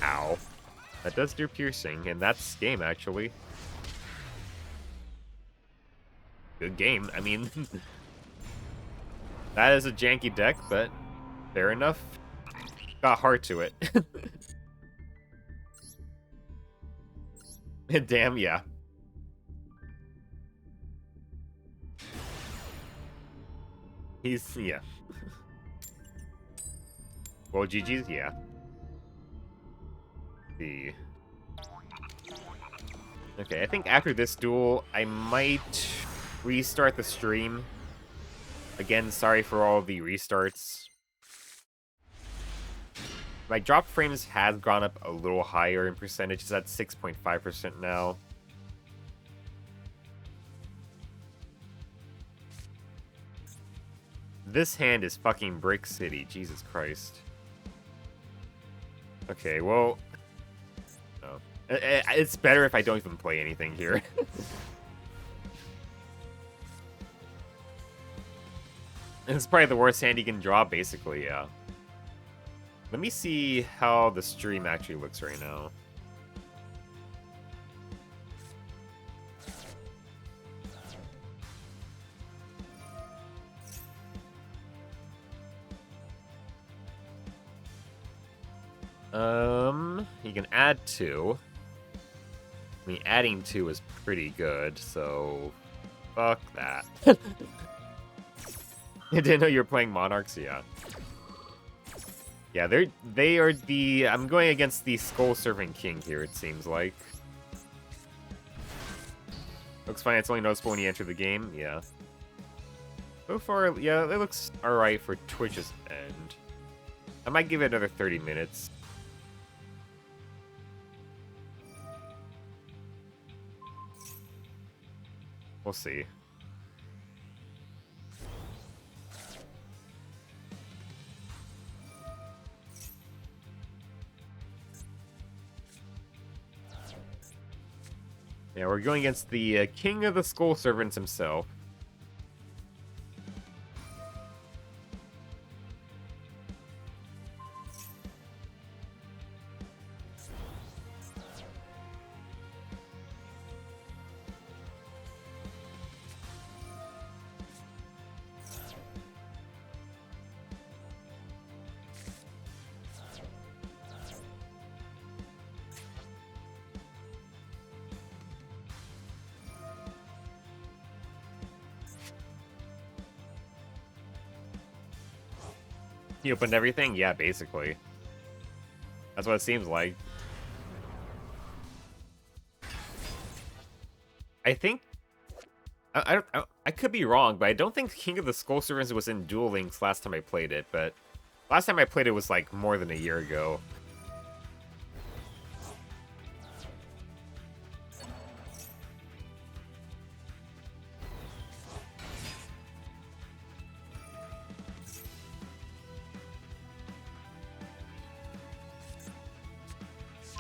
Ow. That does do piercing, and that's game, actually. Good game. I mean, that is a janky deck, but fair enough. Got heart to it. Damn, yeah. Yeah. Well, GG's, yeah. See. Okay, I think after this duel, I might restart the stream. Again, sorry for all the restarts. My drop frames has gone up a little higher in percentage. It's at 6.5% now. This hand is fucking Brick City. Jesus Christ. Okay, well... No. It's better if I don't even play anything here. It's probably the worst hand you can draw, basically, yeah. Let me see how the stream actually looks right now. You can add 2. I mean, adding 2 is pretty good, so... Fuck that. I didn't know you were playing Monarchs, yeah. Yeah, they are the... I'm going against the Skull Servant King here, it seems like. Looks fine, it's only noticeable when you enter the game, yeah. So far, yeah, it looks alright for Twitch's end. I might give it another 30 minutes. We'll see. Yeah, we're going against the King of the Skull Servants himself. You opened everything? Yeah, basically. That's what it seems like. I think... I could be wrong, but I don't think King of the Skull Servants was in Duel Links last time I played it, but... Last time I played it was, like, more than a year ago.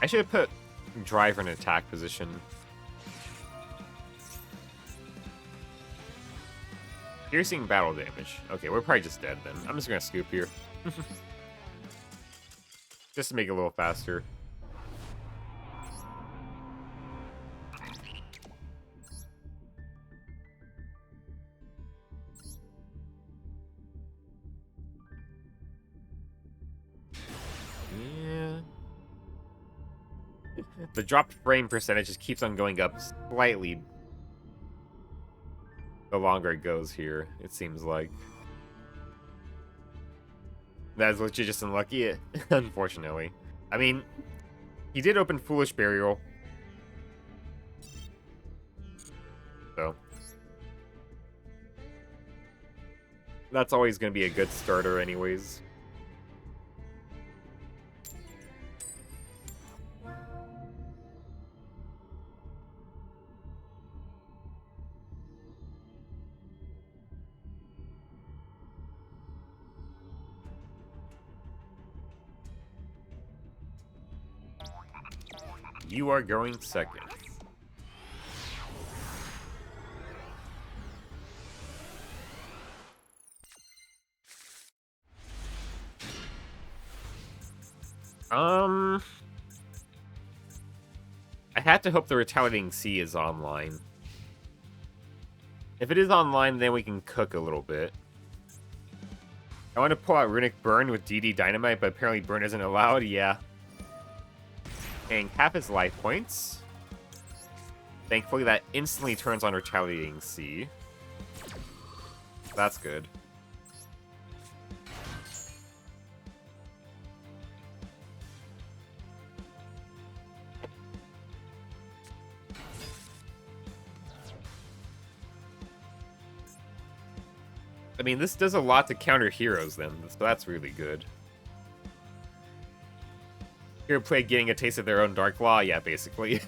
I should have put Driver in attack position. Piercing battle damage. Okay, we're probably just dead then. I'm just gonna scoop here. Just to make it a little faster. Yeah. The dropped frame percentage just keeps on going up slightly the longer it goes here, it seems like. That's legit just unlucky, unfortunately. I mean, he did open Foolish Burial. So. That's always going to be a good starter anyways. You are going second. I had to hope the Retaliating Sea is online. If it is online, then we can cook a little bit. I want to pull out Runic Burn with DD Dynamite, but apparently Burn isn't allowed, yeah. Paying half his life points. Thankfully, that instantly turns on Retaliating Sea. That's good. I mean, this does a lot to counter heroes then, so that's really good. Hero play getting a taste of their own Dark Law? Yeah, basically.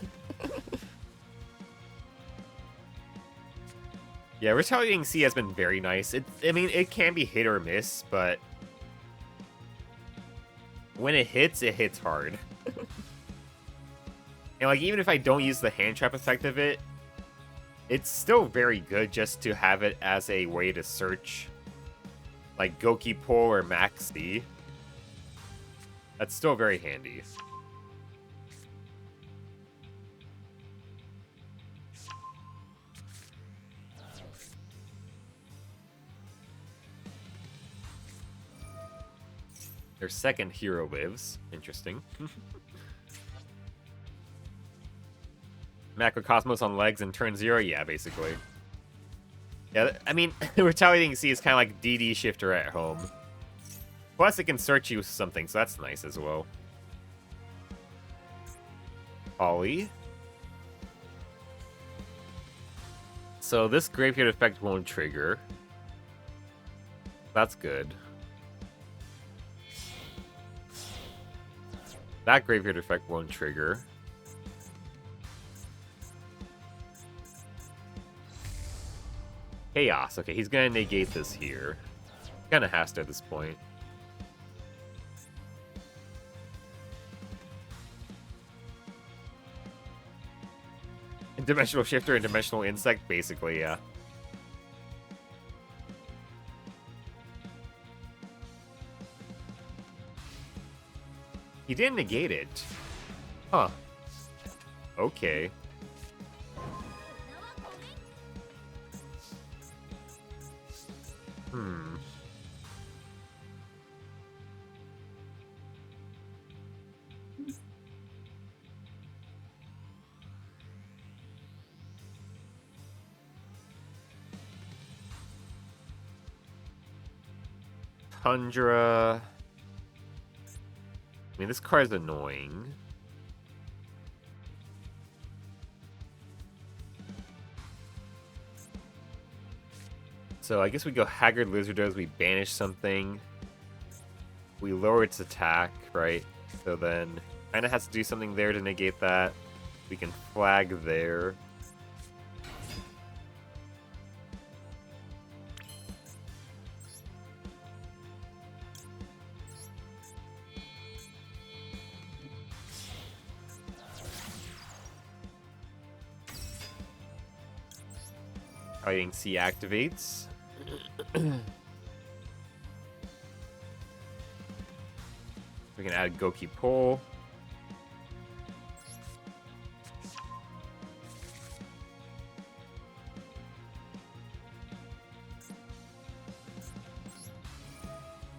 Yeah, Retaliating Sea has been very nice. I mean, it can be hit or miss, but when it hits hard. And like, even if I don't use the hand trap effect of it, it's still very good just to have it as a way to search, like Goki Pull or Maxi. That's still very handy. Their second hero lives. Interesting. Macrocosmos on legs and turn 0? Yeah, basically. Yeah, I mean, Retaliating Sea is kind of like DD Shifter at home. Plus, it can search you with something, so that's nice as well. Ollie. So this Graveyard effect won't trigger. That's good. That Graveyard effect won't trigger. Chaos. Okay, he's gonna negate this here. Kinda has to at this point. Dimensional Shifter and Dimensional Insect, basically, yeah. He didn't negate it. Huh. Okay. Hmm. Tundra. I mean, this card is annoying. So I guess we go Haggard Lizardos, we banish something. We lower its attack, right? So then kinda has to do something there to negate that. We can flag there. Fighting C activates. We can add Goki Pull.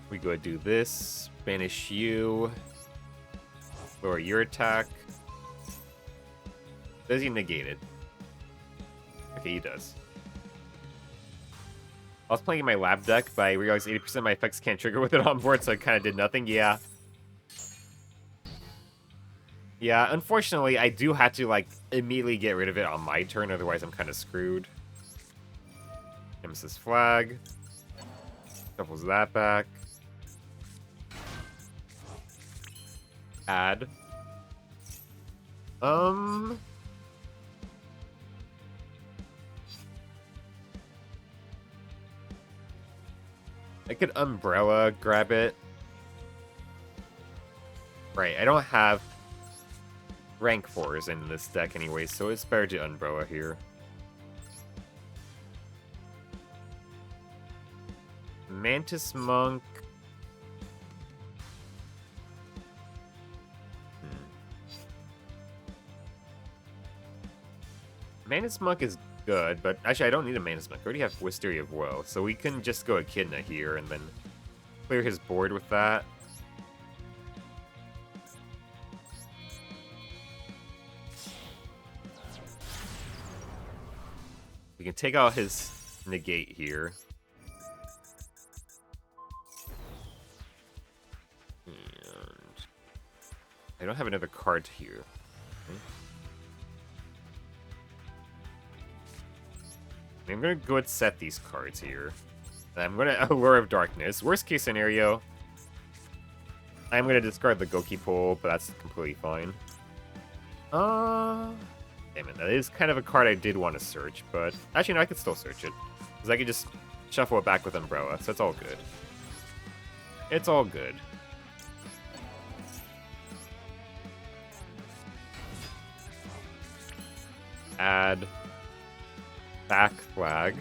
We go do this. Banish you. Lower your attack. Does he negate it? Okay, he does. I was playing in my lab deck, but I realized 80% of my effects can't trigger with it on board, so I kind of did nothing. Yeah. Yeah, unfortunately, I do have to, like, immediately get rid of it on my turn, otherwise I'm kind of screwed. Nemesis Flag. Shuffles that back. Add. I could Umbrella grab it. Right, I don't have rank 4s in this deck anyway, so it's better to Umbrella here. Mantis Monk. Mantis Monk is good, but actually I don't need a Mantis Monk. I already have Wisteria of Woe, so we can just go Echidna here and then clear his board with that. We can take out his negate here. And I don't have another card here. Okay. I'm gonna go ahead and set these cards here. I'm gonna Allure of Darkness. Worst case scenario, I'm gonna discard the Goki Pull, but that's completely fine. Damn it, that is kind of a card I did want to search, but actually no, I could still search it. Because I could just shuffle it back with Umbrella, so it's all good. It's all good. Add back flag.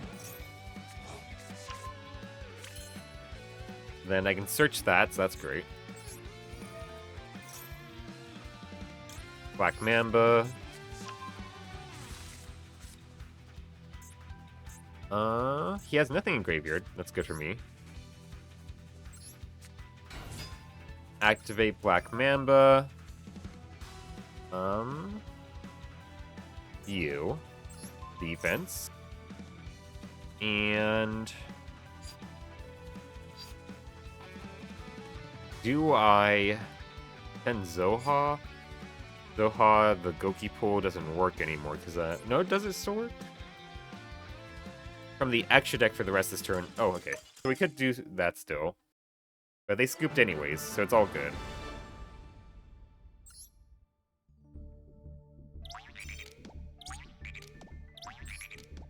Then I can search that, so that's great. Black Mamba. He has nothing in graveyard. That's good for me. Activate Black Mamba. You. Defense. And... do I send Zoha? Zoha, the Goki pull doesn't work anymore, because, no, does it still work? From the extra deck for the rest of this turn. Oh, okay. So we could do that still. But they scooped anyways, so it's all good.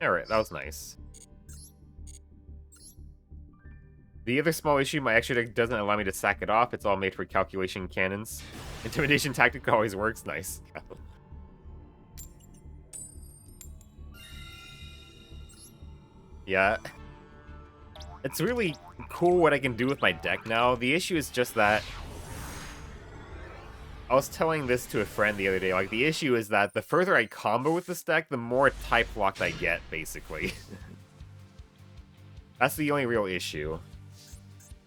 Alright, that was nice. The other small issue, my extra deck doesn't allow me to sack it off. It's all made for calculation cannons. Intimidation tactic always works. Nice. Yeah. It's really cool what I can do with my deck now. The issue is just that... I was telling this to a friend the other day. Like, the issue is that the further I combo with this deck, the more type locked I get, basically. That's the only real issue.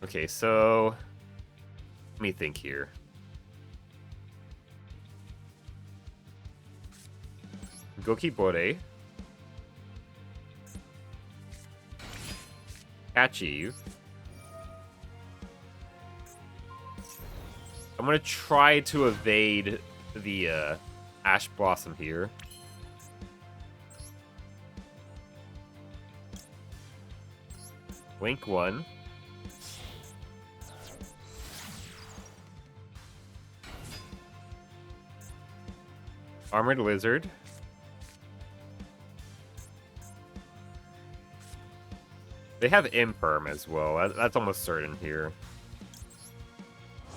Okay, so... let me think here. Goki Bore. Catch Eve. I'm gonna try to evade the Ash Blossom here. Blink 1. Armored Lizard. They have Imperm as well. That's almost certain here.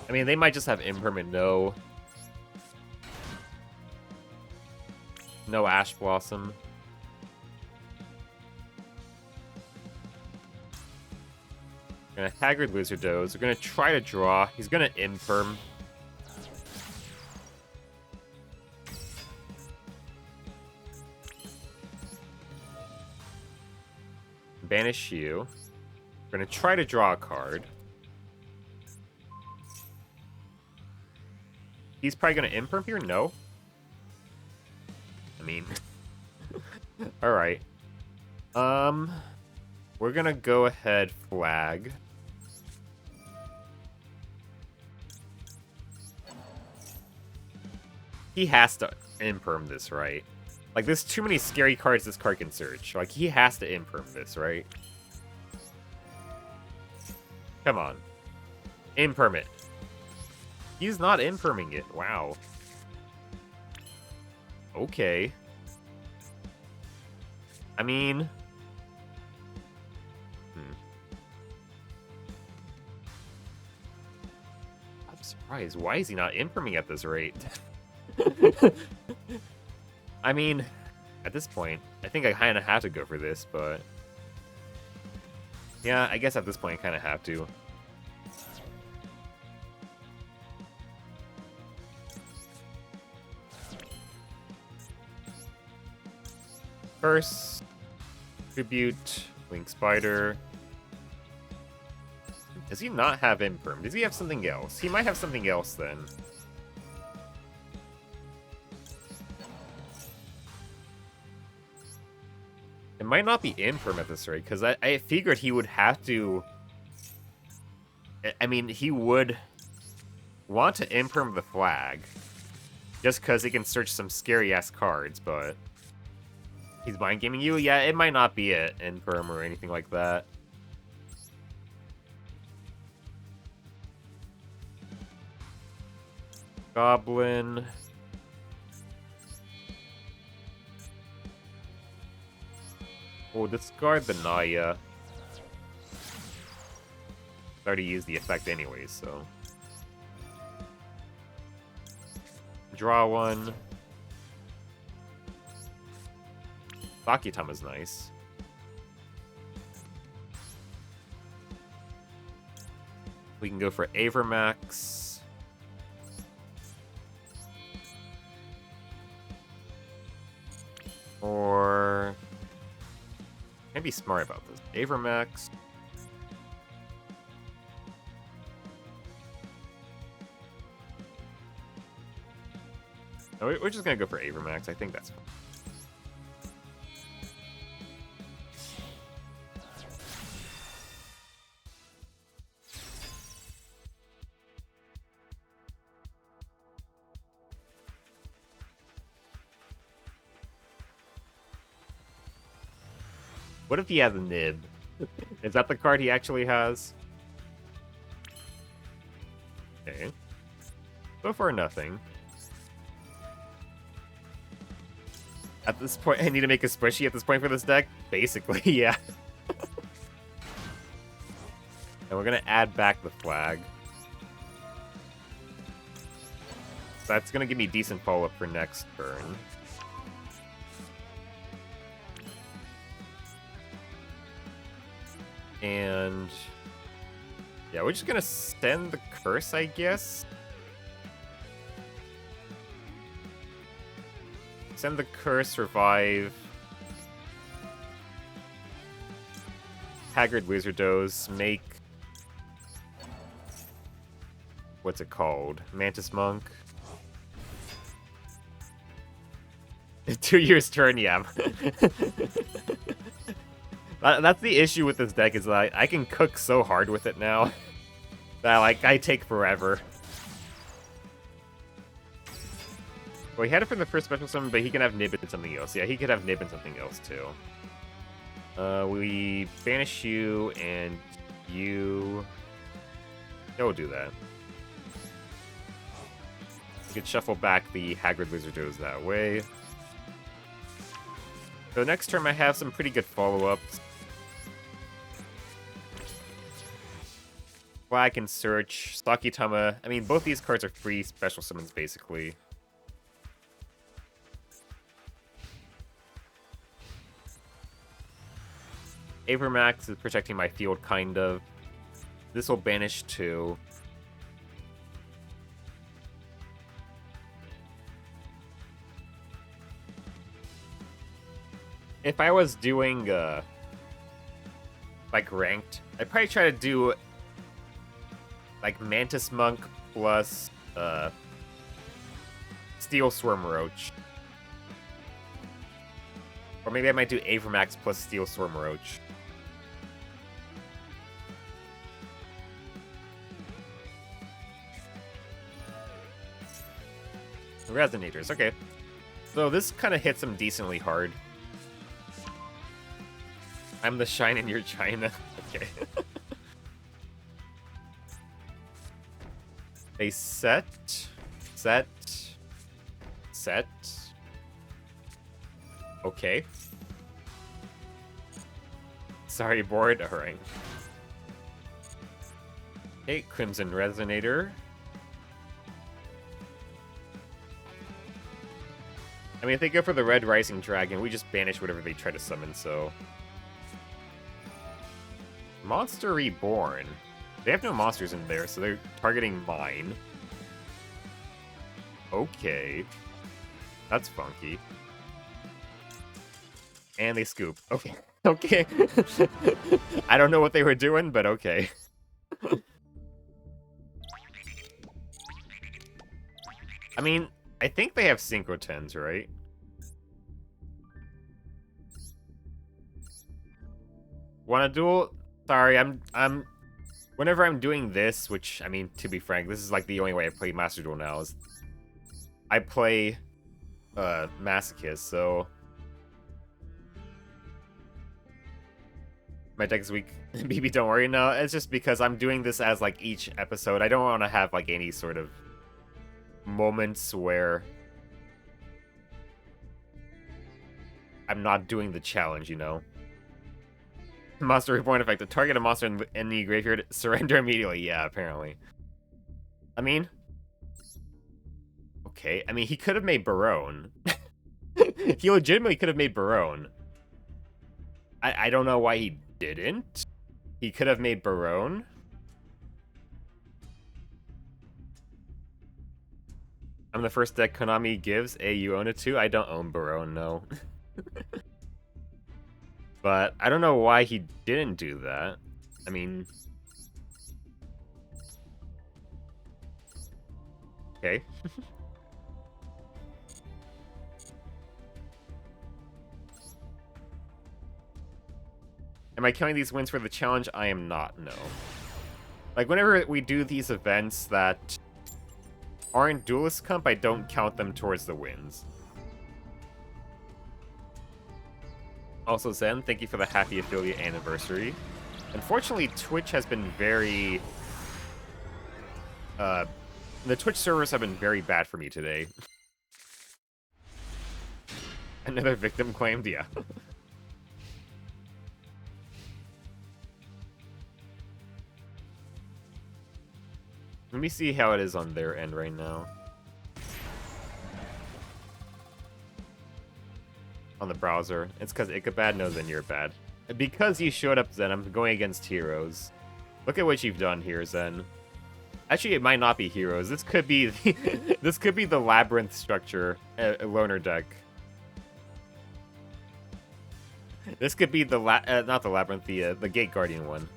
I mean, they might just have Imperm and no Ash Blossom. Gonna Haggard Lizardos. We're gonna try to draw. He's gonna Imperm. Banish you. We're gonna try to draw a card. He's probably gonna Imperm here? No. I mean... alright. We're gonna go ahead flag. He has to Imperm this, right? Like, there's too many scary cards this card can search. Like, he has to Imperm this, right? Come on. Imperm it. He's not Imperming it. Wow. Okay. I mean... I'm surprised. Why is he not Imperming at this rate? I mean, at this point, I think I kind of have to go for this, but... yeah, I guess at this point I kind of have to. First, Tribute, Link Spider. Does he not have Imperm? Does he have something else? He might have something else then. It might not be Imperm at this rate, because I figured he would have to... I mean, he would want to Imperm the flag, just because he can search some scary-ass cards, but... he's mind gaming you? Yeah, it might not be an Imperm or anything like that. Goblin... We'll discard the Naya. I already used the effect anyway, so. Draw one. Sakitama's nice. We can go for Avermax. Or... I'd be smart about this. Avermax. No, we're just gonna go for Avermax. I think that's fine. What if he has a nib? Is that the card he actually has? Okay. So far, nothing. At this point, I need to make a squishy at this point for this deck? Basically, yeah. And we're gonna add back the flag. That's gonna give me decent follow-up for next turn. And... yeah, we're just gonna send the curse, I guess? Send the curse, revive. Haggard Wizardos, make... what's it called? Mantis Monk? 2 years turn, yeah. That's the issue with this deck, is that I can cook so hard with it now. That, like, I take forever. Well, he had it from the first special summon, but he can have Nib and something else. Yeah, he could have Nib and something else, too. We banish you, and you... yeah, we'll do that. We could shuffle back the Haggard Wizardos that way. So next turn I have some pretty good follow-ups. Flag and Search, Sakitama. I mean, both these cards are free special summons, basically. Avermax is protecting my field, kind of. This will banish 2. If I was doing, like, ranked, I'd probably try to do, like, Mantis Monk plus, Steel Swarm Roach. Or maybe I might do Avermax plus Steel Swarm Roach. Resonators, okay. So this kind of hits him decently hard. I'm the shine in your China. Okay. They set. Okay. Sorry, board. Alright. Okay, Crimson Resonator. I mean, if they go for the Red Rising Dragon, we just banish whatever they try to summon, so... Monster Reborn. They have no monsters in there, so they're targeting mine. Okay. That's funky. And they scoop. Okay. Okay. I don't know what they were doing, but okay. I mean, I think they have Synchrotens, right? Wanna duel? Sorry, I'm... Whenever I'm doing this, which, I mean, to be frank, this is like the only way I play Master Duel now, is... I play... Masochist, so... My deck is weak. BB, don't worry. No, it's just because I'm doing this as, like, each episode. I don't want to have, like, any sort of moments where I'm not doing the challenge, you know? Monster Reborn effect. The target a monster in the graveyard, surrender immediately. Yeah, apparently. I mean... Okay, I mean, he could have made Barone. He legitimately could have made Barone. I don't know why he didn't. He could have made Barone. I'm the first deck Konami gives. You own it too? I don't own Barone, no. But I don't know why he didn't do that. I mean... Okay. Am I counting these wins for the challenge? I am not, no. Like, whenever we do these events that aren't Duelist Comp, I don't count them towards the wins. Also, Zen, thank you for the happy affiliate anniversary. Unfortunately, Twitch has been very... the Twitch servers have been very bad for me today. Another victim claimed? Yeah. Let me see how it is on their end right now. On the browser. It's because Ichabad knows then you're bad. Because you showed up, Zen, I'm going against heroes. Look at what you've done here, Zen. Actually, it might not be heroes. This could be the, this could be the labyrinth structure loner deck. This could be the not the labyrinth, the gate guardian one.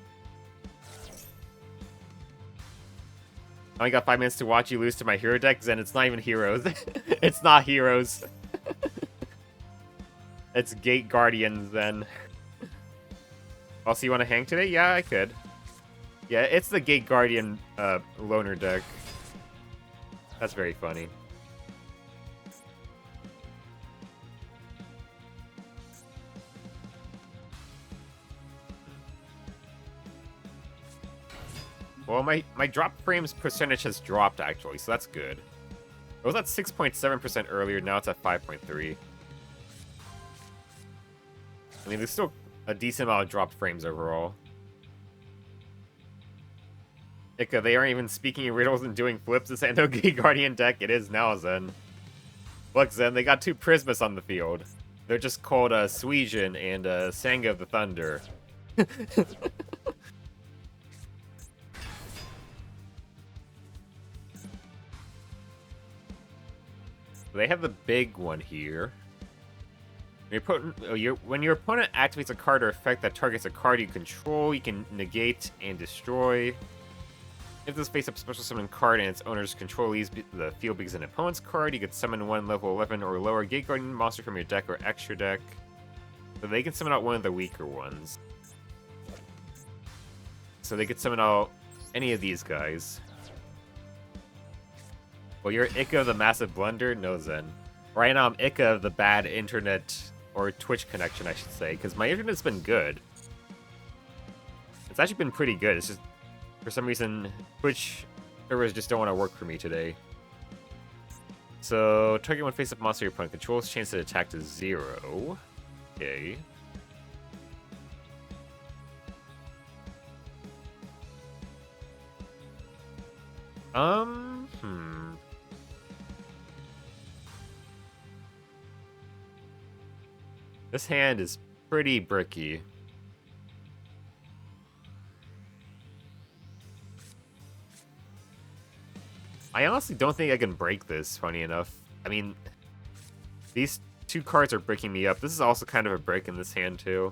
I only got 5 minutes to watch you lose to my hero deck, Zen. It's not even heroes. It's not heroes. It's gate guardians then. Also, you want to hang today? Yeah, I could. Yeah, it's the gate guardian loner deck. That's very funny. Well, my drop frames percentage has dropped, actually, so that's good. It was at 6.7% earlier, now it's at 5.3. I mean, there's still a decent amount of dropped frames overall. Ika, they aren't even speaking in riddles and doing flips. This ain't no Gate Guardian deck. It is now, Zen. Look, Zen, they got 2 Prismas on the field. They're just called Suijin and Sanga of the Thunder. They have the big one here. When your opponent activates a card or effect that targets a card you control, you can negate and destroy. If this face-up special summon card and its owner's control leaves the field because an opponent's card, you can summon one level 11 or lower Gate Guardian monster from your deck or extra deck. So they can summon out one of the weaker ones. So they could summon out any of these guys. Well, you're Ika of the massive blunder? No, Zen. Right now, I'm Ika of the bad internet, or Twitch connection, I should say, because my internet's been good. It's actually been pretty good. It's just, for some reason, Twitch servers just don't want to work for me today. So, target one face-up monster your opponent controls, chance to attack to 0. Okay. This hand is pretty bricky. I honestly don't think I can break this, funny enough. I mean, these 2 cards are breaking me up. This is also kind of a break in this hand, too.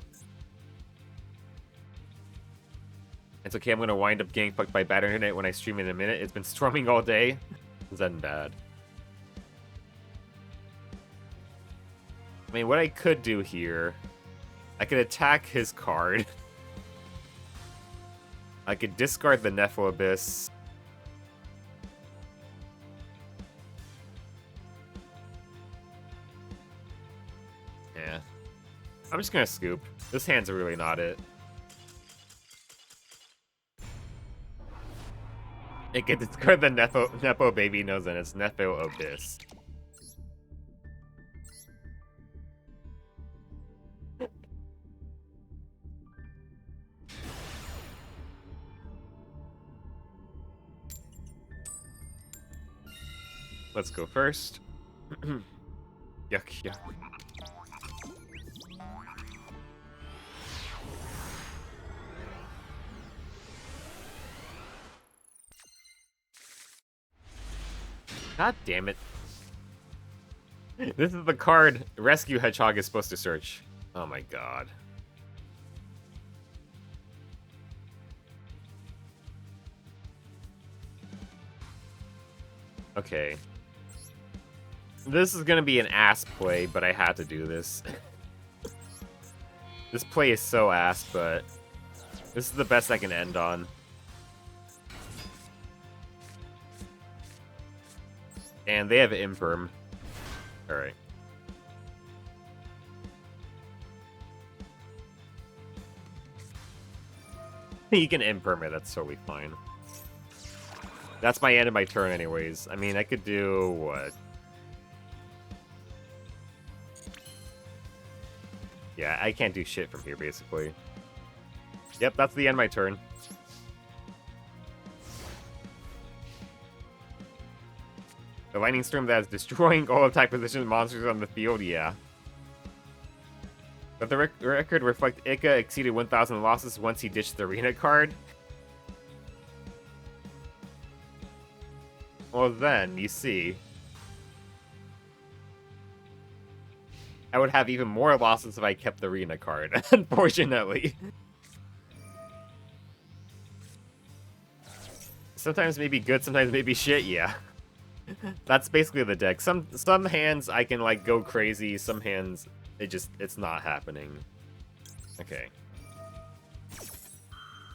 It's okay, I'm going to wind up getting fucked by bad internet when I stream in a minute. It's been storming all day. Zen bad. I mean, what I could do here, I could attack his card. I could discard the Nephil Abyss. Yeah. I'm just gonna scoop. This hand's really not it. It can discard the Nepo Baby Nose and it's Nephil Abyss. let's go first. Yuck, yuck. God damn it. This is the card Rescue Hedgehog is supposed to search. Oh my god. Okay. This is gonna be an ass play, but I had to do this. This play is so ass, but this is the best I can end on. And they have Imperm. Alright. You can Imperm it, that's totally fine. That's my end of my turn anyways. I mean, I could do... what? Yeah, I can't do shit from here, basically. Yep, that's the end of my turn. The Lightning Storm that is destroying all attack position monsters on the field, yeah. But the record reflect Ika exceeded 1,000 losses once he ditched the arena card. Well then, you see. I would have even more losses if I kept the arena card, unfortunately. Sometimes maybe good, sometimes maybe shit, yeah. That's basically the deck. Some hands I can like go crazy, some hands it's not happening. Okay.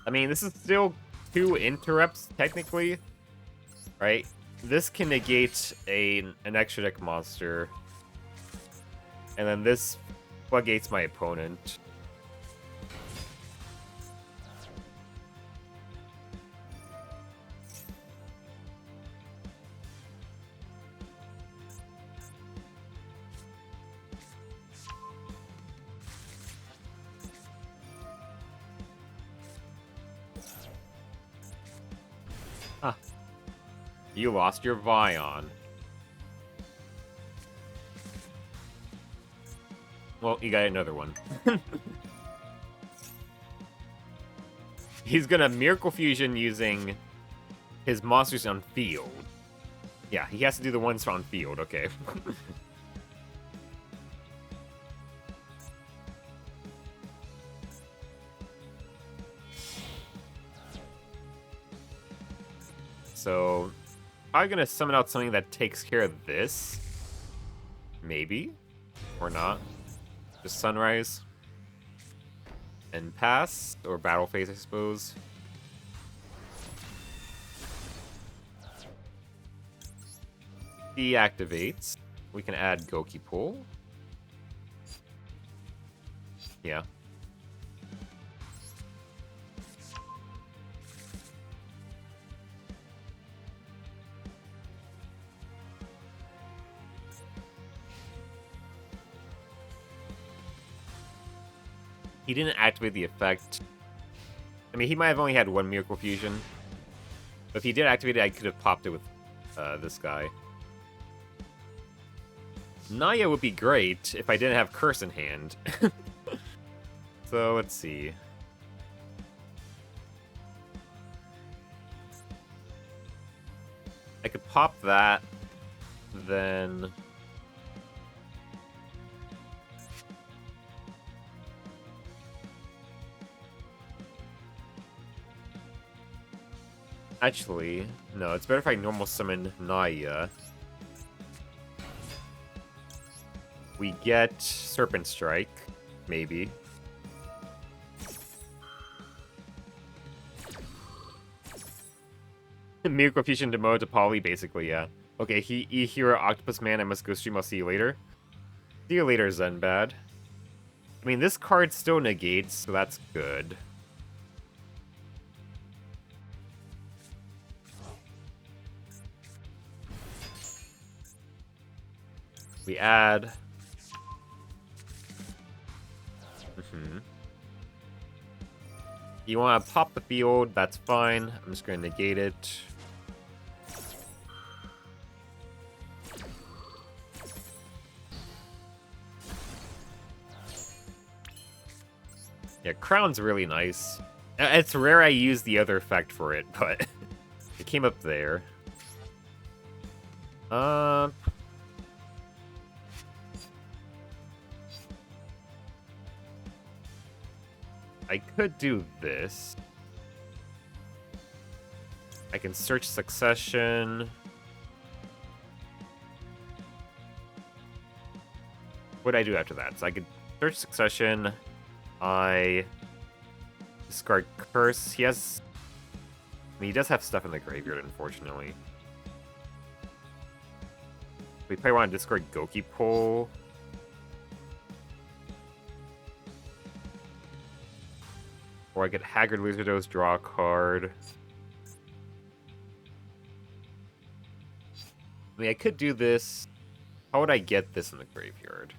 I mean, this is still 2 interrupts technically, right? This can negate an extra deck monster. And then this floodgates my opponent. Huh. You lost your Vion. Well, you got another one. He's gonna Miracle Fusion using his monsters on field. Yeah, he has to do the ones on field, okay. So, I'm gonna summon out something that takes care of this. Maybe. Or not. Just Sunrise. And pass. Or Battle Phase, I suppose. Deactivates. We can add Goki Pull. Yeah. He didn't activate the effect. I mean, he might have only had 1 Miracle Fusion. But if he did activate it, I could have popped it with this guy. Naya would be great if I didn't have Curse in hand. So, let's see. I could pop that, then... Actually, no, it's better if I normal summon Naya. We get Serpent Strike, maybe. Miracle Fusion Demo to Poly, basically, yeah. Okay, hero Octopus Man, I must go stream, I'll see you later. See you later, Zenbad. I mean, this card still negates, so that's good. We add... You want to pop the field, that's fine. I'm just going to negate it. Yeah, Crown's really nice. It's rare I use the other effect for it, but it came up there. I could do this. I can search succession. What do I do after that? So I could search succession. I discard curse. He has... I mean, he does have stuff in the graveyard, unfortunately. We probably want to discard Goki Pole. Or I get Haggard Lizardos, draw a card. I mean, I could do this. How would I get this in the graveyard?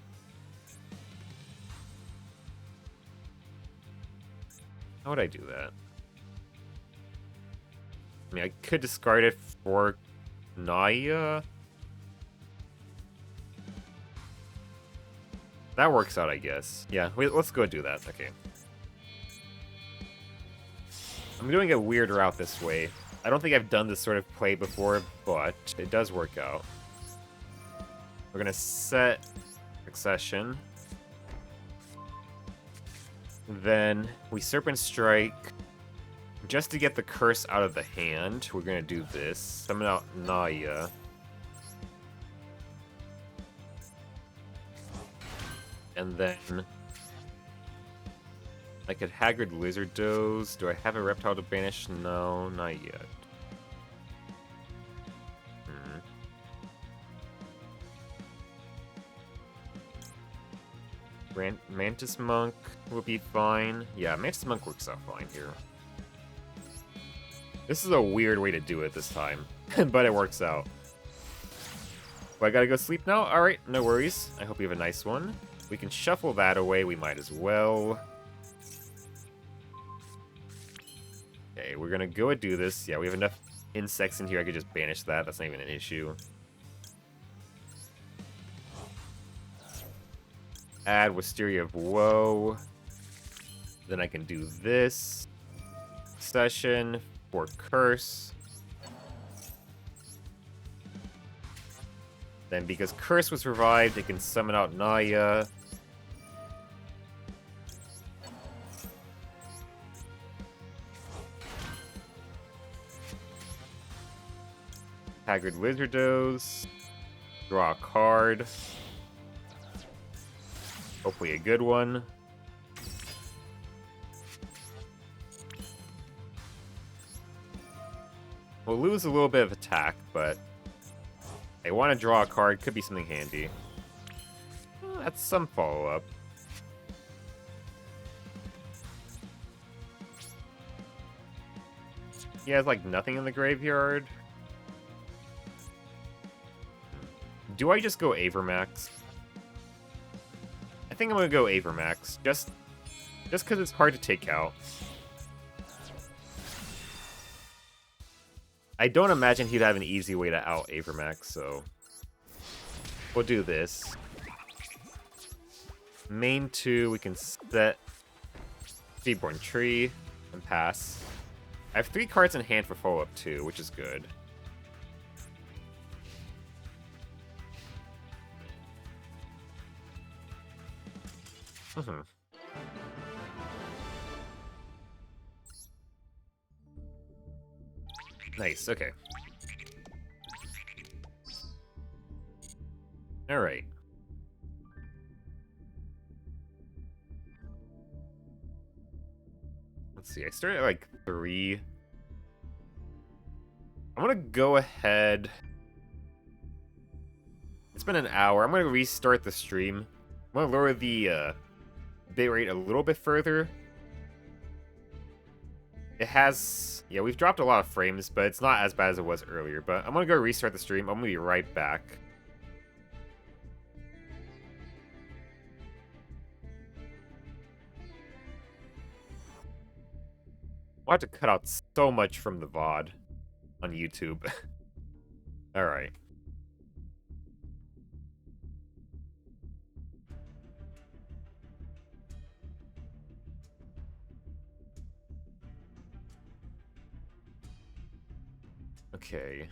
How would I do that? I mean, I could discard it for Naya. That works out, I guess. Yeah, let's go do that. Okay. I'm doing a weird route this way. I don't think I've done this sort of play before, but it does work out. We're gonna set Succession. Then we Serpent Strike. Just to get the curse out of the hand, we're gonna do this. Summon out Naya. And then I could Haggard Lizardos. Do I have a Reptile to banish? No, not yet. Mantis Monk will be fine. Yeah, Mantis Monk works out fine here. This is a weird way to do it this time, but it works out. Well, I gotta go sleep now? Alright, no worries. I hope you have a nice one. We can shuffle that away, we might as well. Okay, we're gonna go and do this. Yeah, we have enough insects in here, I could just banish that. That's not even an issue. Add Wisteria of Woe. Then I can do this. Session for Curse. Then because Curse was revived, it can summon out Naya. Haggard Lizardos. Draw a card. Hopefully a good one. We'll lose a little bit of attack, but I want to draw a card. Could be something handy. Well, that's some follow-up. He has, like, nothing in the graveyard. Do I just go Avermax? I think I'm gonna go Avermax, just because it's hard to take out. I don't imagine he'd have an easy way to out Avermax, so we'll do this. Main 2, we can set Seaborn Tree and pass. I have 3 cards in hand for follow-up 2, which is good. Nice, okay. Alright. Let's see, I started at like 3. I'm gonna go ahead. It's been an hour. I'm gonna restart the stream. I'm gonna lower the bitrate a little bit further. It has... Yeah, we've dropped a lot of frames, but it's not as bad as it was earlier. But I'm gonna go restart the stream. I'm gonna be right back. I'll have to cut out so much from the VOD on YouTube. Alright. Okay.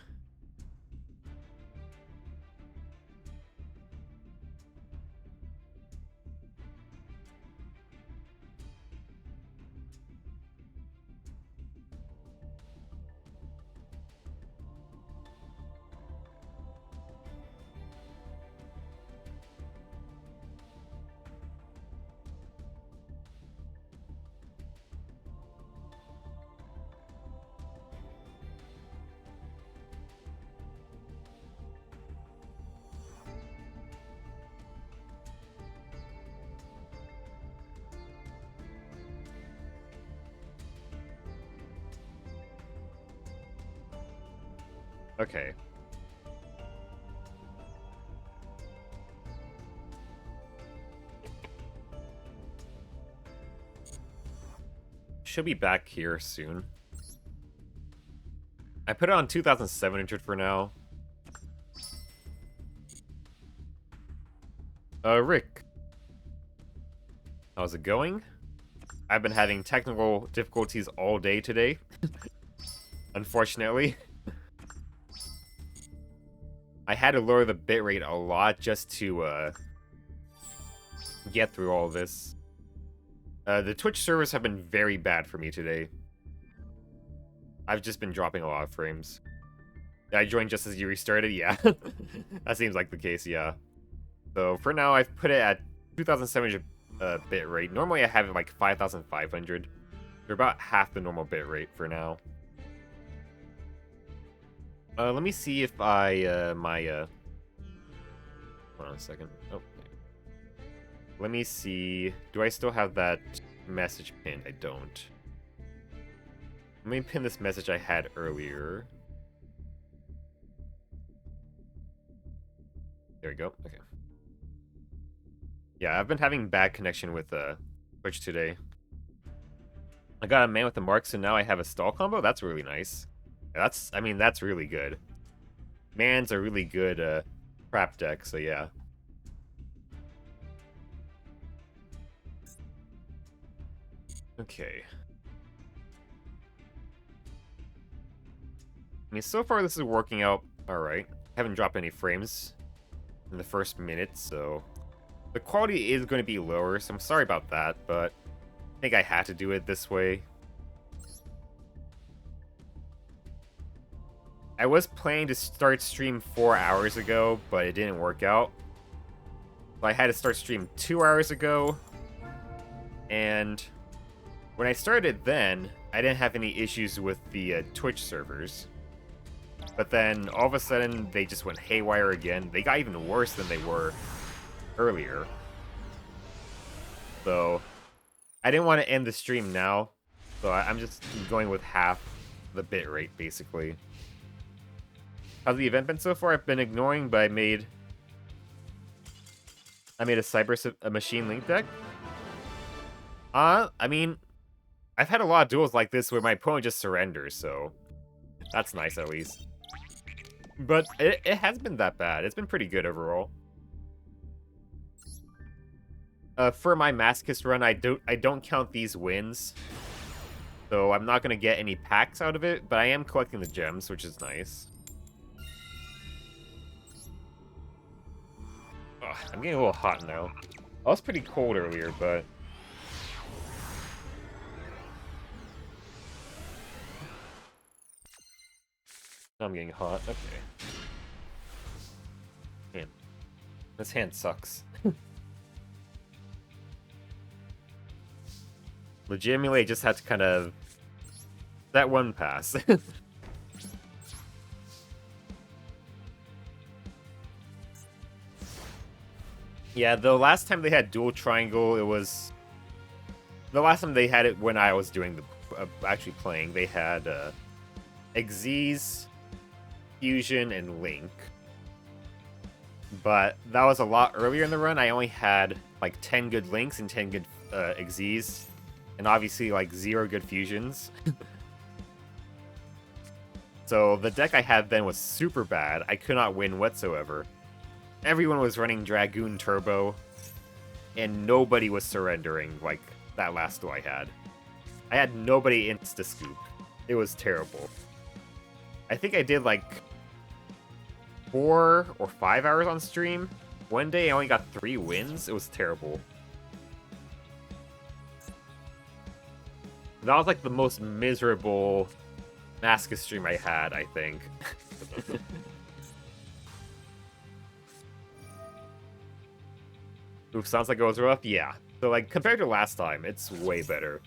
Okay. Should be back here soon. I put it on 2,700 for now. Rick. How's it going? I've been having technical difficulties all day today. Unfortunately. I had to lower the bitrate a lot just to, get through all this. The Twitch servers have been very bad for me today. I've just been dropping a lot of frames. I joined just as you restarted? Yeah. That seems like the case, yeah. So for now, I've put it at 2,700 bitrate. Normally I have it like 5,500. They're about half the normal bitrate for now. Let me see if I, hold on a second. Oh. Let me see. Do I still have that message pinned? I don't. Let me pin this message I had earlier. There we go. Okay. Yeah, I've been having bad connection with Twitch today. I got a man with the mark, so now I have a stall combo? That's really nice. I mean, that's really good. Man's a really good crap deck, so yeah. Okay. I mean, so far this is working out alright. Haven't dropped any frames in the first minute, so the quality is going to be lower, so I'm sorry about that, but I think I had to do it this way. I was planning to start stream 4 hours ago, but it didn't work out. So I had to start stream 2 hours ago, and when I started then, I didn't have any issues with the Twitch servers. But then, all of a sudden, they just went haywire again. They got even worse than they were earlier. So, I didn't want to end the stream now. So I'm just going with half the bitrate, basically. How's the event been so far? I've been ignoring, but I made a machine link deck. I mean, I've had a lot of duels like this where my opponent just surrenders, so that's nice at least. But it has been that bad. It's been pretty good overall. For my Masochist run, I don't count these wins, so I'm not gonna get any packs out of it. But I am collecting the gems, which is nice. Ugh, I'm getting a little hot now. I was pretty cold earlier, but now I'm getting hot. Okay. Man, this hand sucks. Legitimately, I just had to kind of... that one pass. Yeah, the last time they had dual triangle, it was... the last time they had it when I was doing the... actually playing, they had Xyz, Fusion, and Link. But that was a lot earlier in the run. I only had like 10 good Links and 10 good Xyz. And obviously, like, 0 good fusions. So, the deck I had then was super bad. I could not win whatsoever. Everyone was running Dragoon Turbo. And nobody was surrendering, like, that last duel I had. I had nobody insta-scoop. It was terrible. I think I did like 4 or 5 hours on stream. One day I only got 3 wins. It was terrible. That was like the most miserable Masochist stream I had, I think. Oof, sounds like it was rough? Yeah. So, like, compared to last time, it's way better.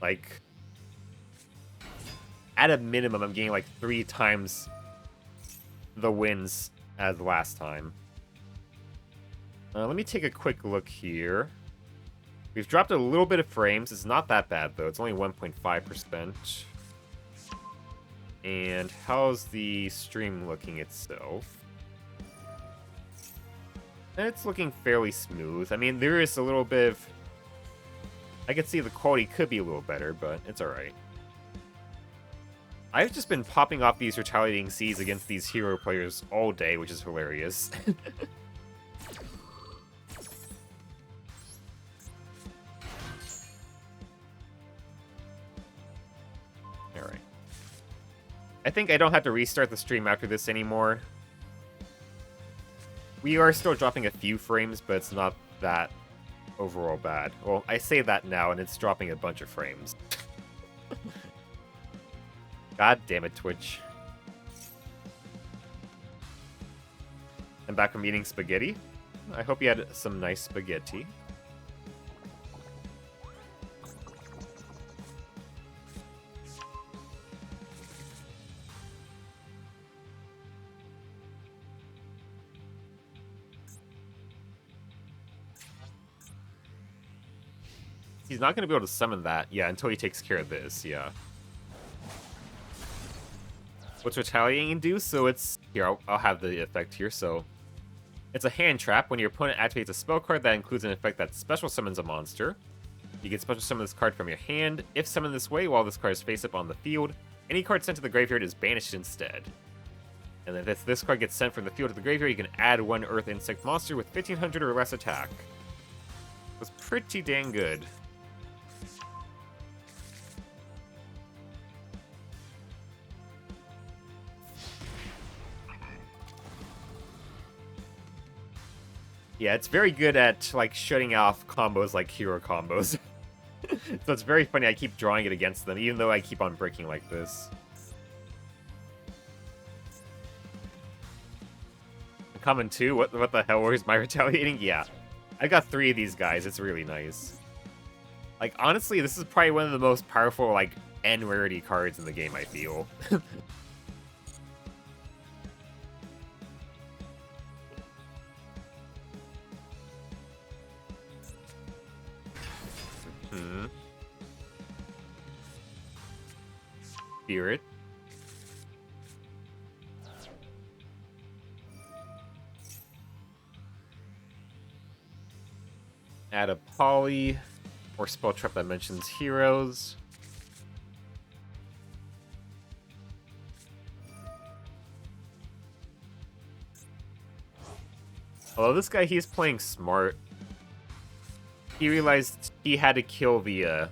Like, at a minimum, I'm getting like 3 times the wins as last time. Let me take a quick look here. We've dropped a little bit of frames. It's not that bad, though. It's only 1.5%. And how's the stream looking itself? It's looking fairly smooth. I mean, there is a little bit of... I could see the quality could be a little better, but it's alright. I've just been popping off these retaliating Cs against these hero players all day, which is hilarious. Alright. I think I don't have to restart the stream after this anymore. We are still dropping a few frames, but it's not that overall bad. Well, I say that now, and it's dropping a bunch of frames. God damn it, Twitch. I'm back from eating spaghetti. I hope you had some nice spaghetti. He's not going to be able to summon that, yeah, until he takes care of this, yeah. What's retaliating do? So it's... Here, I'll have the effect here, so... It's a hand trap. When your opponent activates a spell card that includes an effect that special summons a monster. You can special summon this card from your hand. If summoned this way while this card is face up on the field, any card sent to the graveyard is banished instead. And then if this card gets sent from the field to the graveyard, you can add 1 Earth Insect monster with 1500 or less attack. It was pretty dang good. Yeah, it's very good at, like, shutting off combos like hero combos. So it's very funny I keep drawing it against them, even though I keep on breaking like this. Common 2? What the hell? Where's my retaliating? Yeah. I got 3 of these guys. It's really nice. Like, honestly, this is probably one of the most powerful, like, N rarity cards in the game, I feel. Spirit. Add a poly or spell trap that mentions heroes. Although this guy, he's playing smart. He realized he had to kill the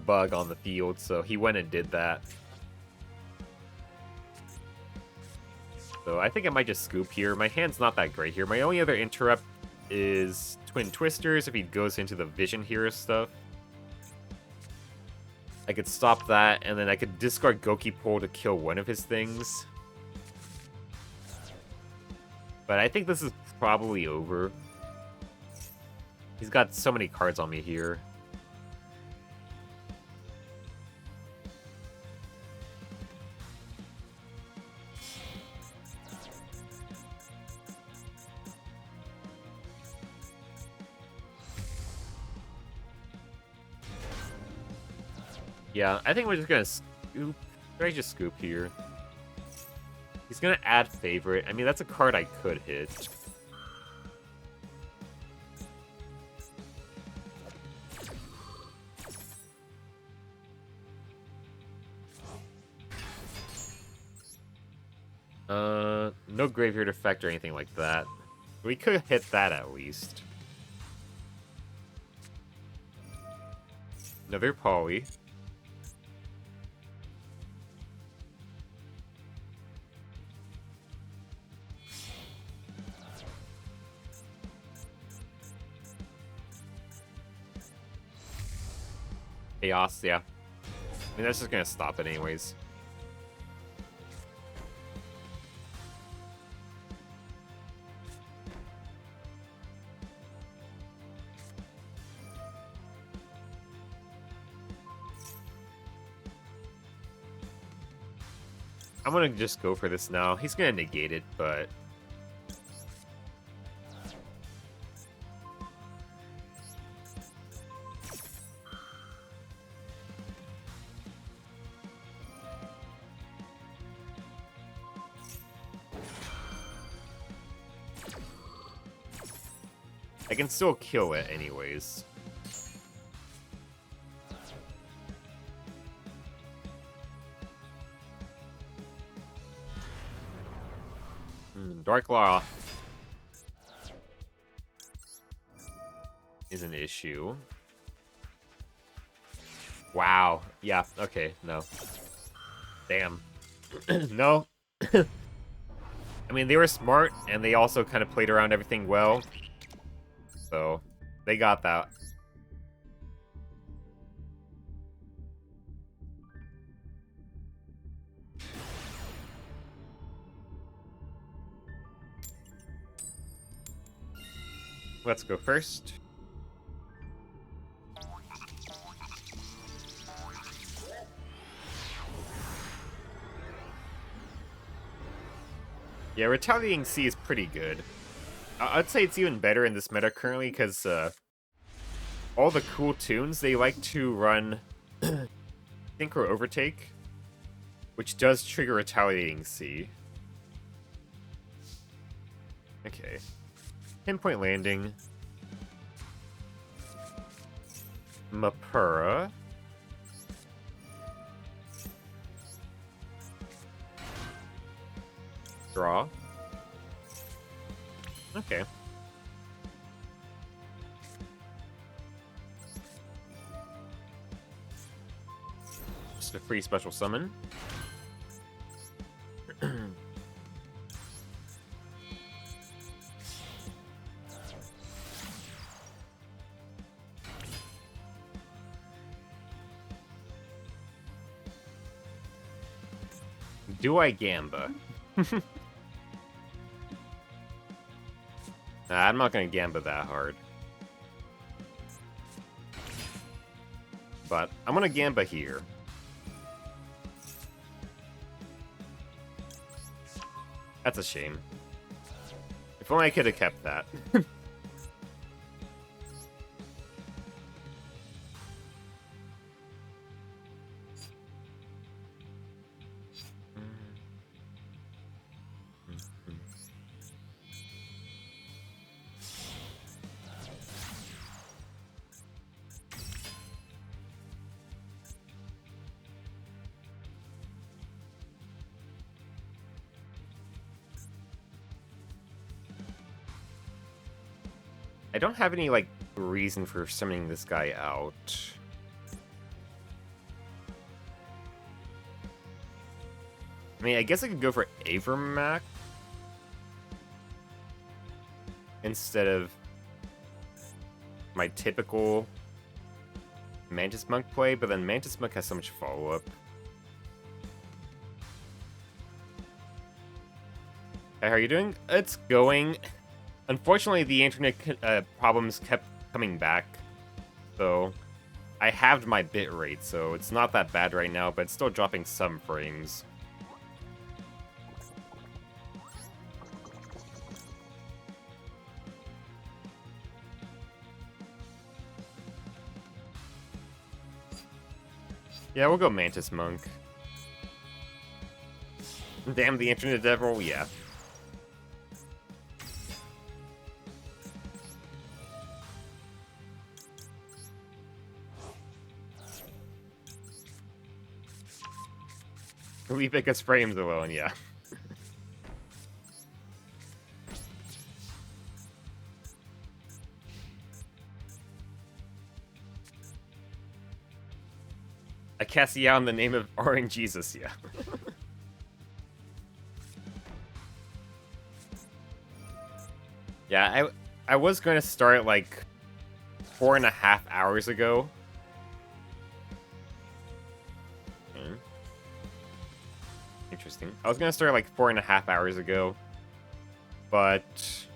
bug on the field, so he went and did that. So I think I might just scoop here. My hand's not that great here. My only other interrupt is Twin Twisters if he goes into the Vision Hero stuff. I could stop that, and then I could discard Goki Pole to kill one of his things. But I think this is probably over. He's got so many cards on me here. Yeah, I think we're just gonna scoop. Should I just scoop here? He's gonna add Favorite. I mean, that's a card I could hit. No Graveyard effect or anything like that. We could hit that at least. Another Poly. Chaos, yeah. I mean, that's just gonna stop it anyways. I'm gonna just go for this now. He's gonna negate it, but... I can still kill it anyways. Dark Law is an issue. Wow. Yeah, okay, no. Damn. No. I mean, they were smart, and they also kind of played around everything well. So, they got that. Let's go first. Yeah, Retaliating Sea is pretty good. I'd say it's even better in this meta currently, because all the cool tunes, they like to run Synchro Overtake, which does trigger Retaliating Sea. Okay. Pinpoint Landing. Mapura. Draw. Okay. Just a free special summon. Do I Gamba? Nah, I'm not gonna Gamba that hard. But I'm gonna Gamba here. That's a shame. If only I could have kept that. I don't have any, like, reason for summoning this guy out. I mean, I guess I could go for Avermac instead of my typical Mantis Monk play, but then Mantis Monk has so much follow-up. Hey, how are you doing? It's going. Unfortunately, the internet problems kept coming back, so I halved my bitrate, so it's not that bad right now, but it's still dropping some frames. Yeah, we'll go Mantis Monk. Damn the internet devil, yeah. We pick us frames alone, yeah. I cast you out in the name of Orange Jesus, yeah. Yeah, I was going to start like 4.5 hours ago. Interesting. I was gonna start like 4.5 hours ago, but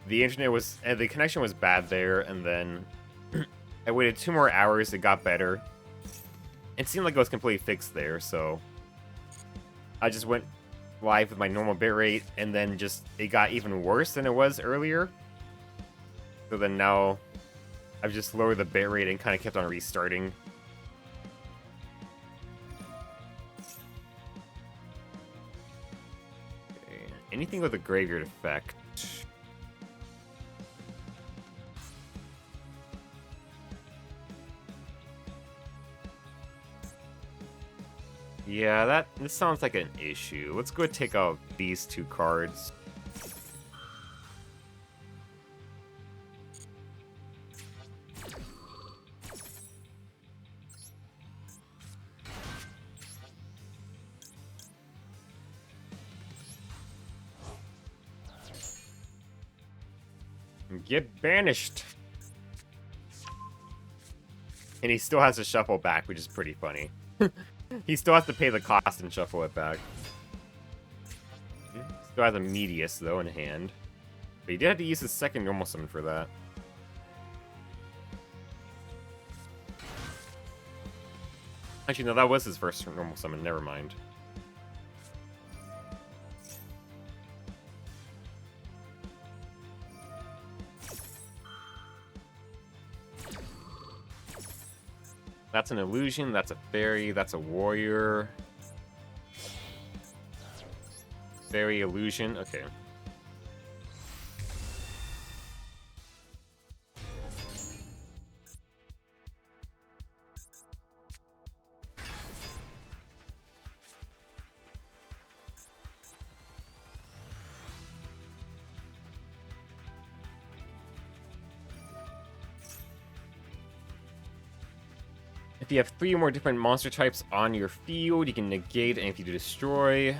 the internet was, the connection was bad there, and then I waited 2 more hours, it got better. It seemed like it was completely fixed there, so I just went live with my normal bitrate, and then just, it got even worse than it was earlier. So then now, I've just lowered the bitrate and kind of kept on restarting. Okay. Anything with a graveyard effect. Yeah, this sounds like an issue. Let's go take out these 2 cards. Get banished. And he still has to shuffle back, which is pretty funny. He still has to pay the cost and shuffle it back. Still has a Medius, though, in hand. But he did have to use his second normal summon for that. Actually, no, that was his first normal summon. Never mind. That's an illusion, that's a fairy, that's a warrior. Fairy, illusion, okay. If you have 3 or more different monster types on your field, you can negate and if you do destroy.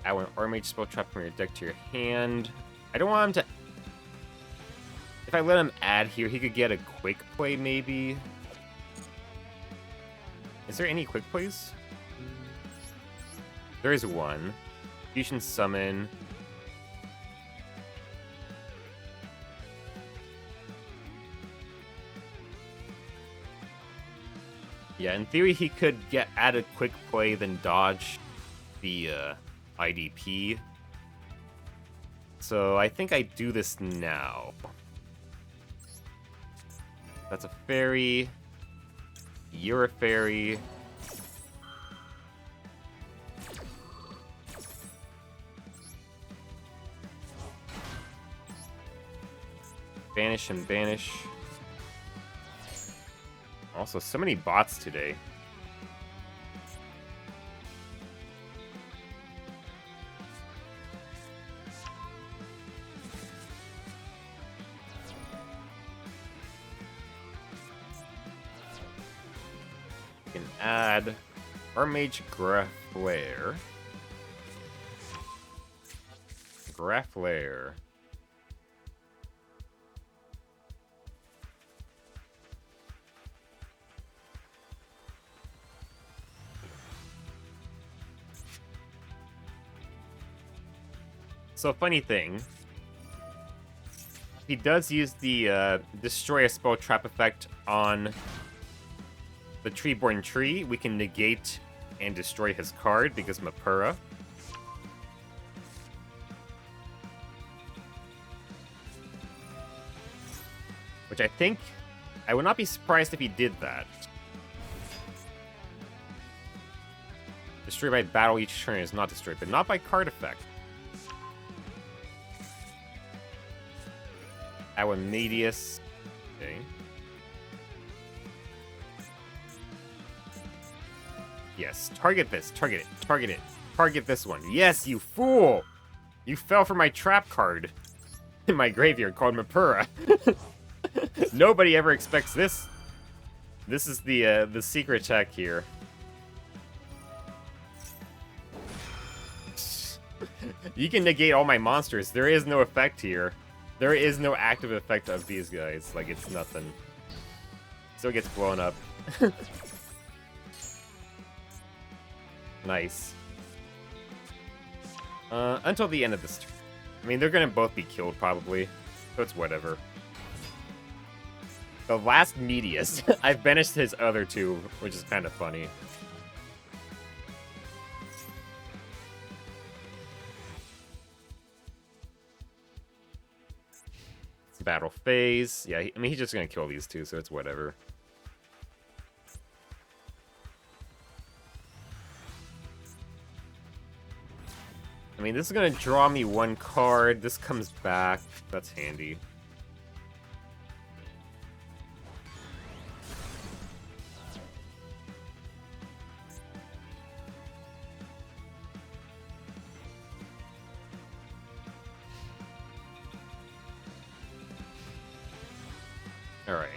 Add one Armage spell trap from your deck to your hand. I don't want him to... If I let him add here, he could get a quick play, maybe. Is there any quick plays? There is one. Fusion Summon. Yeah, in theory, he could add a quick play, then dodge the IDP. So I think I do this now. That's a fairy. You're a fairy. Banish and banish. Also, so many bots today. You can add Armage Grafflair. Grafflair. So, funny thing, he does use the destroy a spell trap effect on the Treeborn tree. We can negate and destroy his card because Mapura. Which I think, I would not be surprised if he did that. Destroy by battle each turn is not destroyed, but not by card effect. Our Medius. Okay. Yes, target this, target it, target it, target this one. Yes, you fool! You fell for my trap card in my graveyard called Mapura. Nobody ever expects this. This is the secret attack here. You can negate all my monsters. There is no effect here. There is no active effect of these guys. Like, it's nothing. Still gets blown up. Nice. Until the end of this turn. I mean, they're gonna both be killed, probably. So it's whatever. The last Medius. I've banished his other two, which is kind of funny. It's battle phase. Yeah, I mean, he's just gonna kill these two, so it's whatever. I mean, this is gonna draw me one card. This comes back. That's handy. Alright.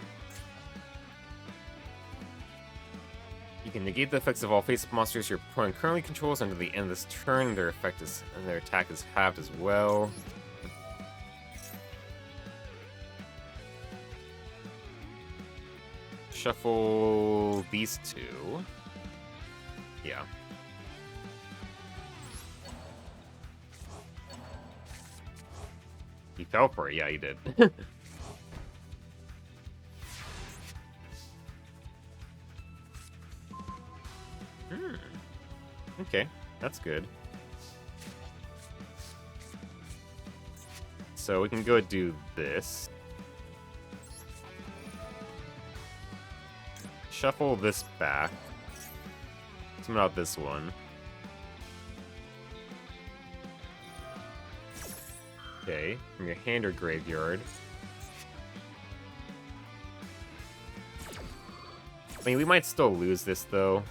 You can negate the effects of all face-up monsters your opponent currently controls until the end of this turn. Their effect is and their attack is halved as well. Shuffle these two. Yeah. He fell for it. Yeah, he did. Okay, that's good. So we can go do this. Shuffle this back. Summon out this one. Okay, from your hand or graveyard. I mean, we might still lose this, though.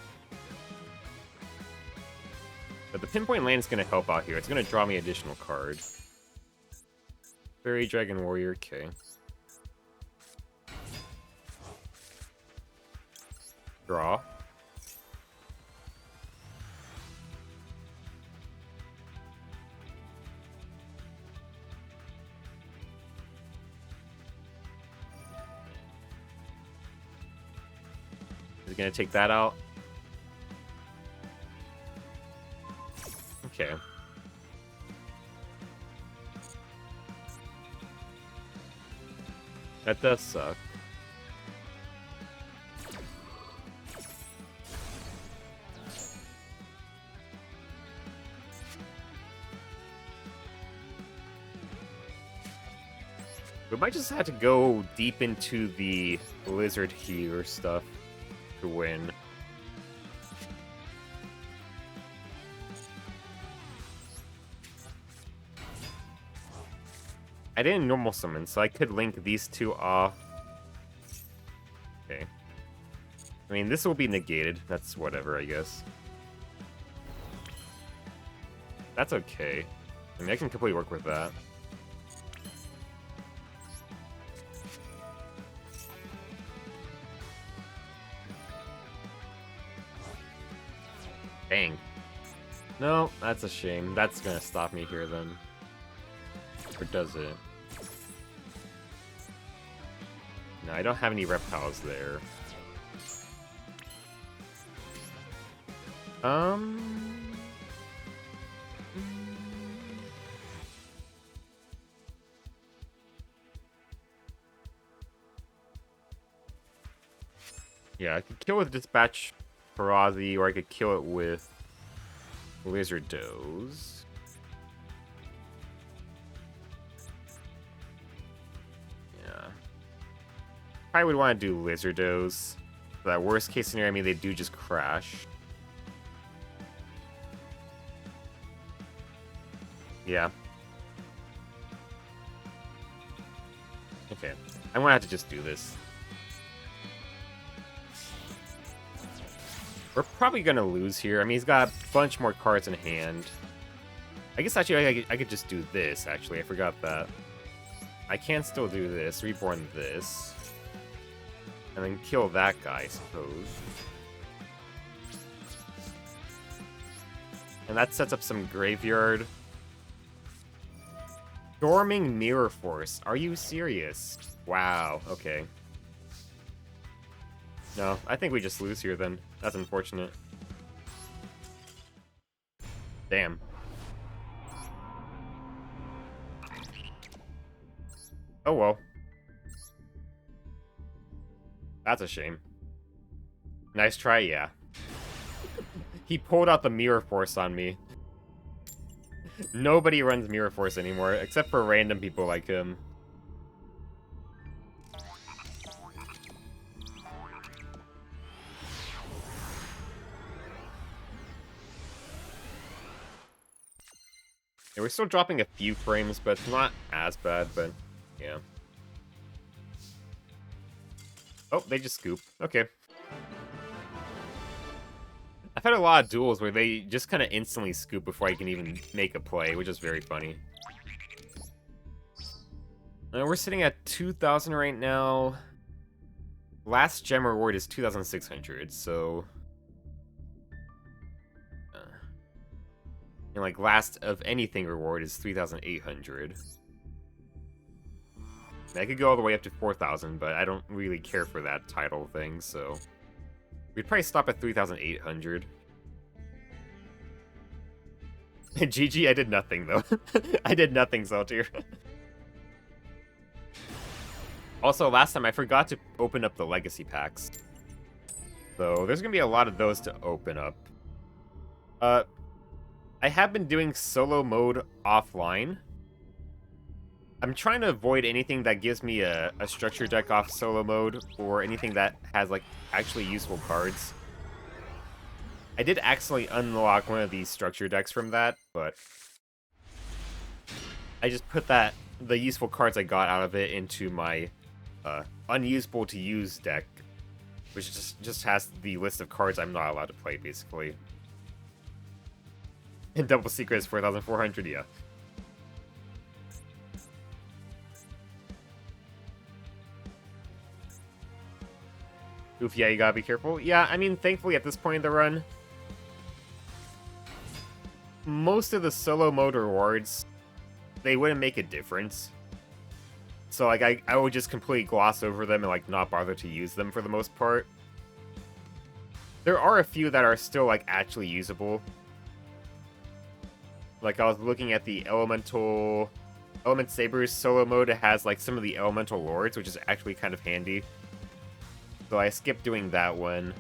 But the pinpoint land is going to help out here. It's going to draw me additional card. Fairy Dragon Warrior, okay. Draw. Is it going to take that out? Okay. That does suck. We might just have to go deep into the lizard healer stuff to win. I didn't normal summon, so I could link these two off. Okay. I mean, this will be negated. That's whatever, I guess. That's okay. I mean, I can completely work with that. Dang. No, that's a shame. That's gonna stop me here, then. Or does it? No, I don't have any reptiles there. Yeah, I could kill with Dispatch Parazi, or I could kill it with Lizard Doze. Yeah. Probably would want to do Lizard Doze. For that worst case scenario, I mean, they do just crash. Yeah. Okay. I'm gonna have to just do this. We're probably gonna lose here. I mean, he's got a bunch more cards in hand. I guess actually I could just do this, actually. I forgot that. I can still do this, reborn this. And then kill that guy, I suppose. And that sets up some graveyard. Storming Mirror Force. Are you serious? Wow, okay. No, I think we just lose here then. That's unfortunate. Damn. Oh well. That's a shame. Nice try, yeah. He pulled out the Mirror Force on me. Nobody runs Mirror Force anymore, except for random people like him. Yeah, we're still dropping a few frames, but it's not as bad, but yeah. Oh, they just scoop. Okay. I've had a lot of duels where they just kind of instantly scoop before I can even make a play, which is very funny. We're sitting at 2,000 right now. Last gem reward is 2,600, so... and like last of anything reward is 3,800. I could go all the way up to 4,000, but I don't really care for that title thing, so... we'd probably stop at 3,800. GG, I did nothing, though. I did nothing, Saltier. Also, last time I forgot to open up the legacy packs. So, there's gonna be a lot of those to open up. I have been doing solo mode offline. I'm trying to avoid anything that gives me a structure deck off solo mode, or anything that has, like, actually useful cards. I did accidentally unlock one of these structure decks from that, but I just put the useful cards I got out of it into my unusable to use deck, which just has the list of cards I'm not allowed to play, basically. And double secret is 4,400, yeah. Oof, yeah, you gotta be careful. Yeah, I mean, thankfully at this point in the run, most of the solo mode rewards, they wouldn't make a difference. So, like, I would just completely gloss over them and, like, not bother to use them for the most part. There are a few that are still, like, actually usable. Like, I was looking at the Element Saber's solo mode. It has, like, some of the Elemental Lords, which is actually kind of handy. So I skipped doing that one.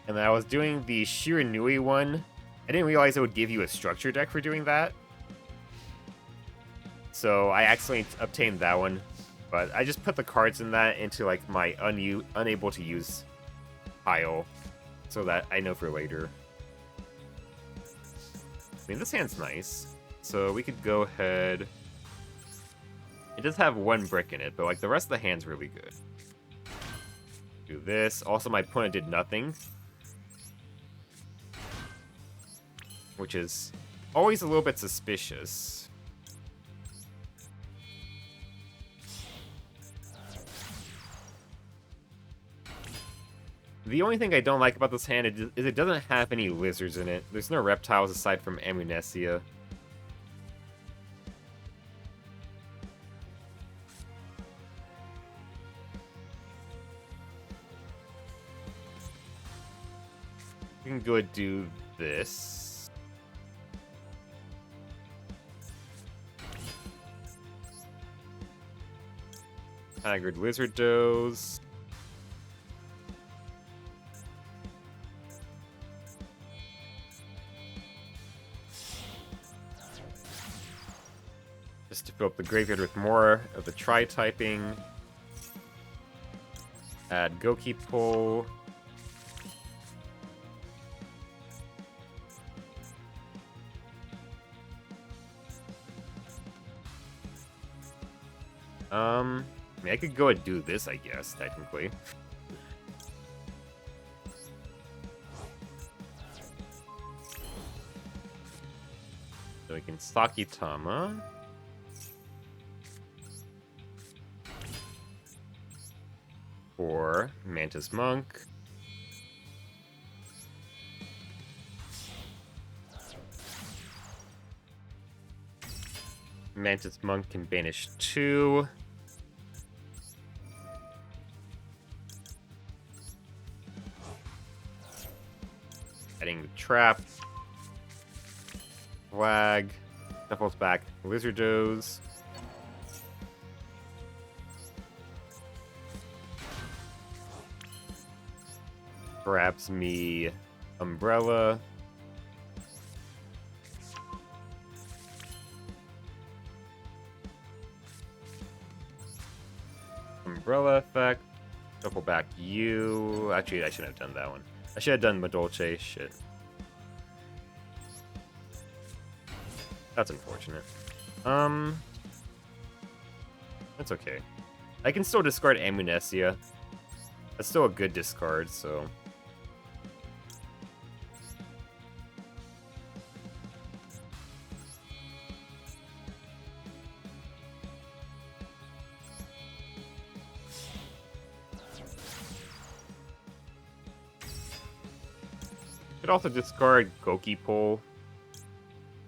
And then I was doing the Shiranui one. I didn't realize it would give you a structure deck for doing that. So I accidentally obtained that one. But I just put the cards in that into, like, my unable to use pile. So that I know for later. I mean, this hand's nice. So we could go ahead... it does have one brick in it, but, like, the rest of the hand's really good. Do this. Also, my opponent did nothing. Which is always a little bit suspicious. The only thing I don't like about this hand is it doesn't have any lizards in it. There's no reptiles aside from Amnesia. We can go and do this. Haggard Lizard Does. Just to fill up the graveyard with more of the tri-typing. Add Goki Pull. I mean, I could go and do this, I guess, technically. So we can Sakitama. Or Mantis Monk. Mantis Monk can banish 2. Adding the trap. Flag. Shuffles back. Lizardos. Grabs me Umbrella. Umbrella effect. Shuffle back you. Actually, I shouldn't have done that one. I should have done Madolce. Shit. That's unfortunate. That's okay. I can still discard Amnesia. That's still a good discard, so... Could also discard Goki Pole.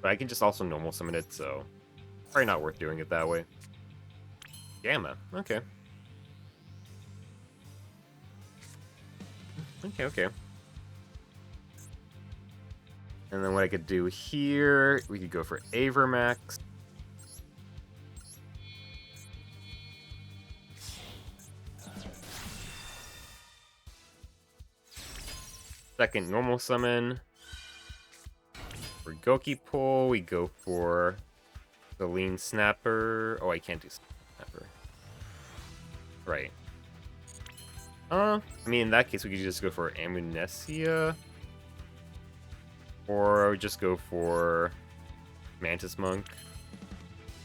But I can just also normal summon it, so... Probably not worth doing it that way. Gamma, okay. Okay. And then what I could do here, we could go for Avermax. Second normal summon. For Goki Pull, we go for the Lean Snapper. Oh, I can't do Snapper. Right. I mean, in that case, we could just go for Amnesia. Or just go for Mantis Monk.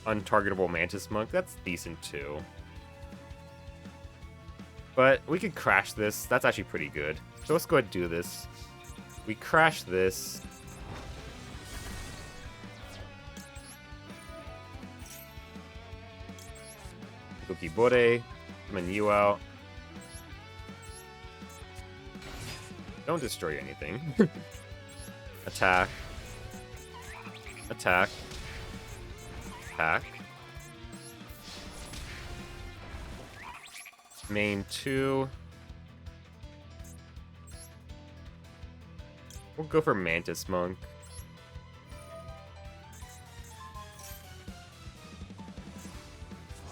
Untargetable Mantis Monk. That's decent, too. But we could crash this. That's actually pretty good. So let's go ahead and do this. We crash this. Goki Bore. Summon you out. Don't destroy anything. Attack. Attack. Attack. Main 2. We'll go for Mantis Monk.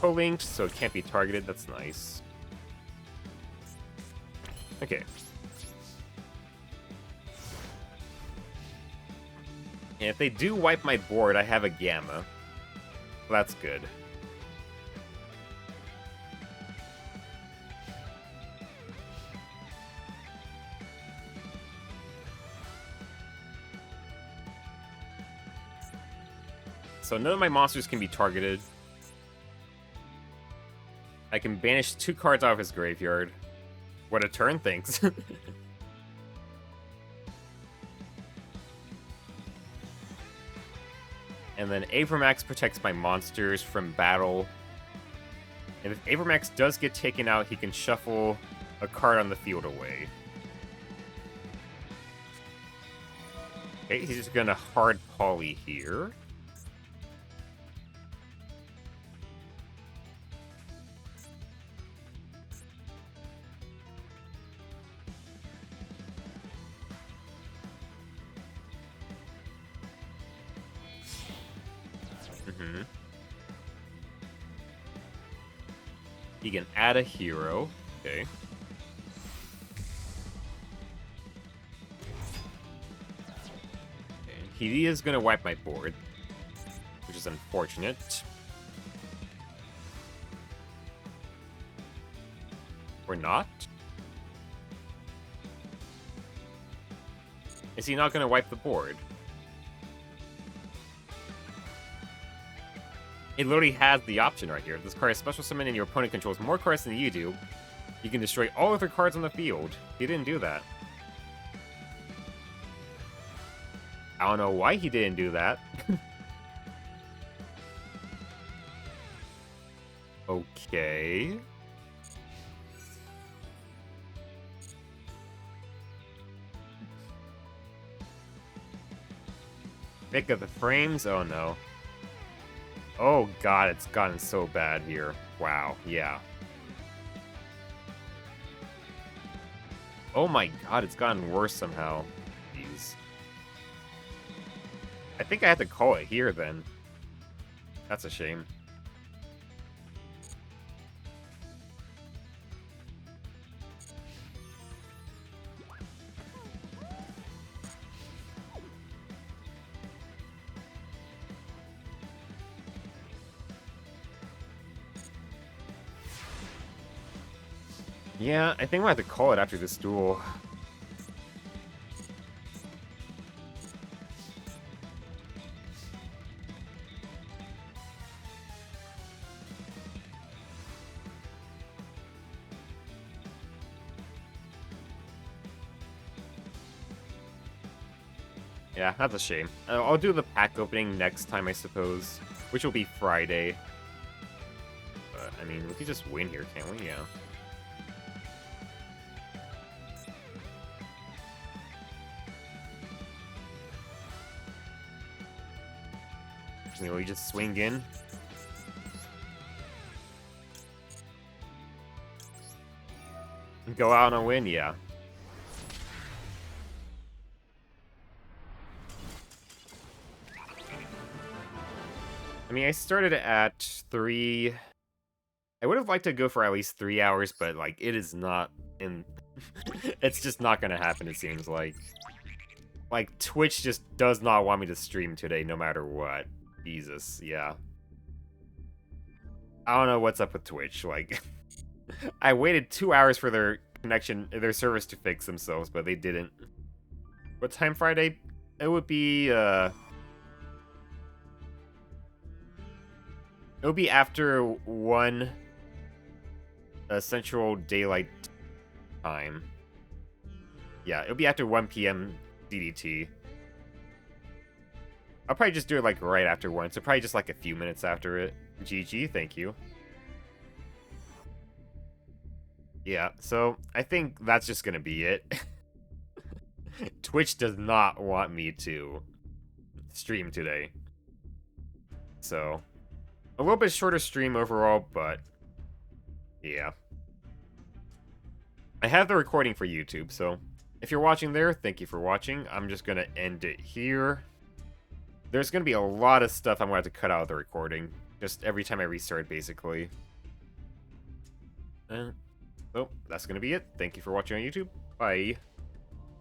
Co-linked, so it can't be targeted. That's nice. Okay. And if they do wipe my board, I have a Gamma. Well, that's good. So none of my monsters can be targeted. I can banish 2 cards out of his graveyard. What a turn, thanks. And then Avermax protects my monsters from battle. And if Avermax does get taken out, he can shuffle a card on the field away. Okay, he's just gonna hard poly here. He can add a hero. Okay. He is going to wipe my board, which is unfortunate. Or not. Is he not going to wipe the board? It literally has the option right here. This card is special summon and your opponent controls more cards than you do. You can destroy all other cards on the field. He didn't do that. I don't know why he didn't do that. Okay. Pick up the frames? Oh no. Oh god, it's gotten so bad here. Wow, yeah. Oh my god, it's gotten worse somehow. Jeez. I think I have to call it here then. That's a shame. Yeah, I think we'll have to call it after this duel. Yeah, that's a shame. I'll do the pack opening next time, I suppose, which will be Friday. But, I mean, we could just win here, can't we? Yeah. We just swing in. Go out and win, yeah. I mean, I started at 3. I would have liked to go for at least 3 hours, but, like, it is not in... It's just not gonna happen, it seems like. Like, Twitch just does not want me to stream today, no matter what. Jesus, yeah. I don't know what's up with Twitch, like... I waited 2 hours for their their service to fix themselves, but they didn't. What time Friday? It would be, It would be after 1 Central Daylight Time. Yeah, it'll be after 1 p.m. CDT. I'll probably just do it, like, right after 1, so probably just, like, a few minutes after it. GG, thank you. Yeah, so I think that's just gonna be it. Twitch does not want me to stream today. So, a little bit shorter stream overall, but yeah. I have the recording for YouTube, so if you're watching there, thank you for watching. I'm just gonna end it here. There's gonna be a lot of stuff I'm gonna have to cut out of the recording, just every time I restart, basically. So, that's gonna be it. Thank you for watching on YouTube. Bye.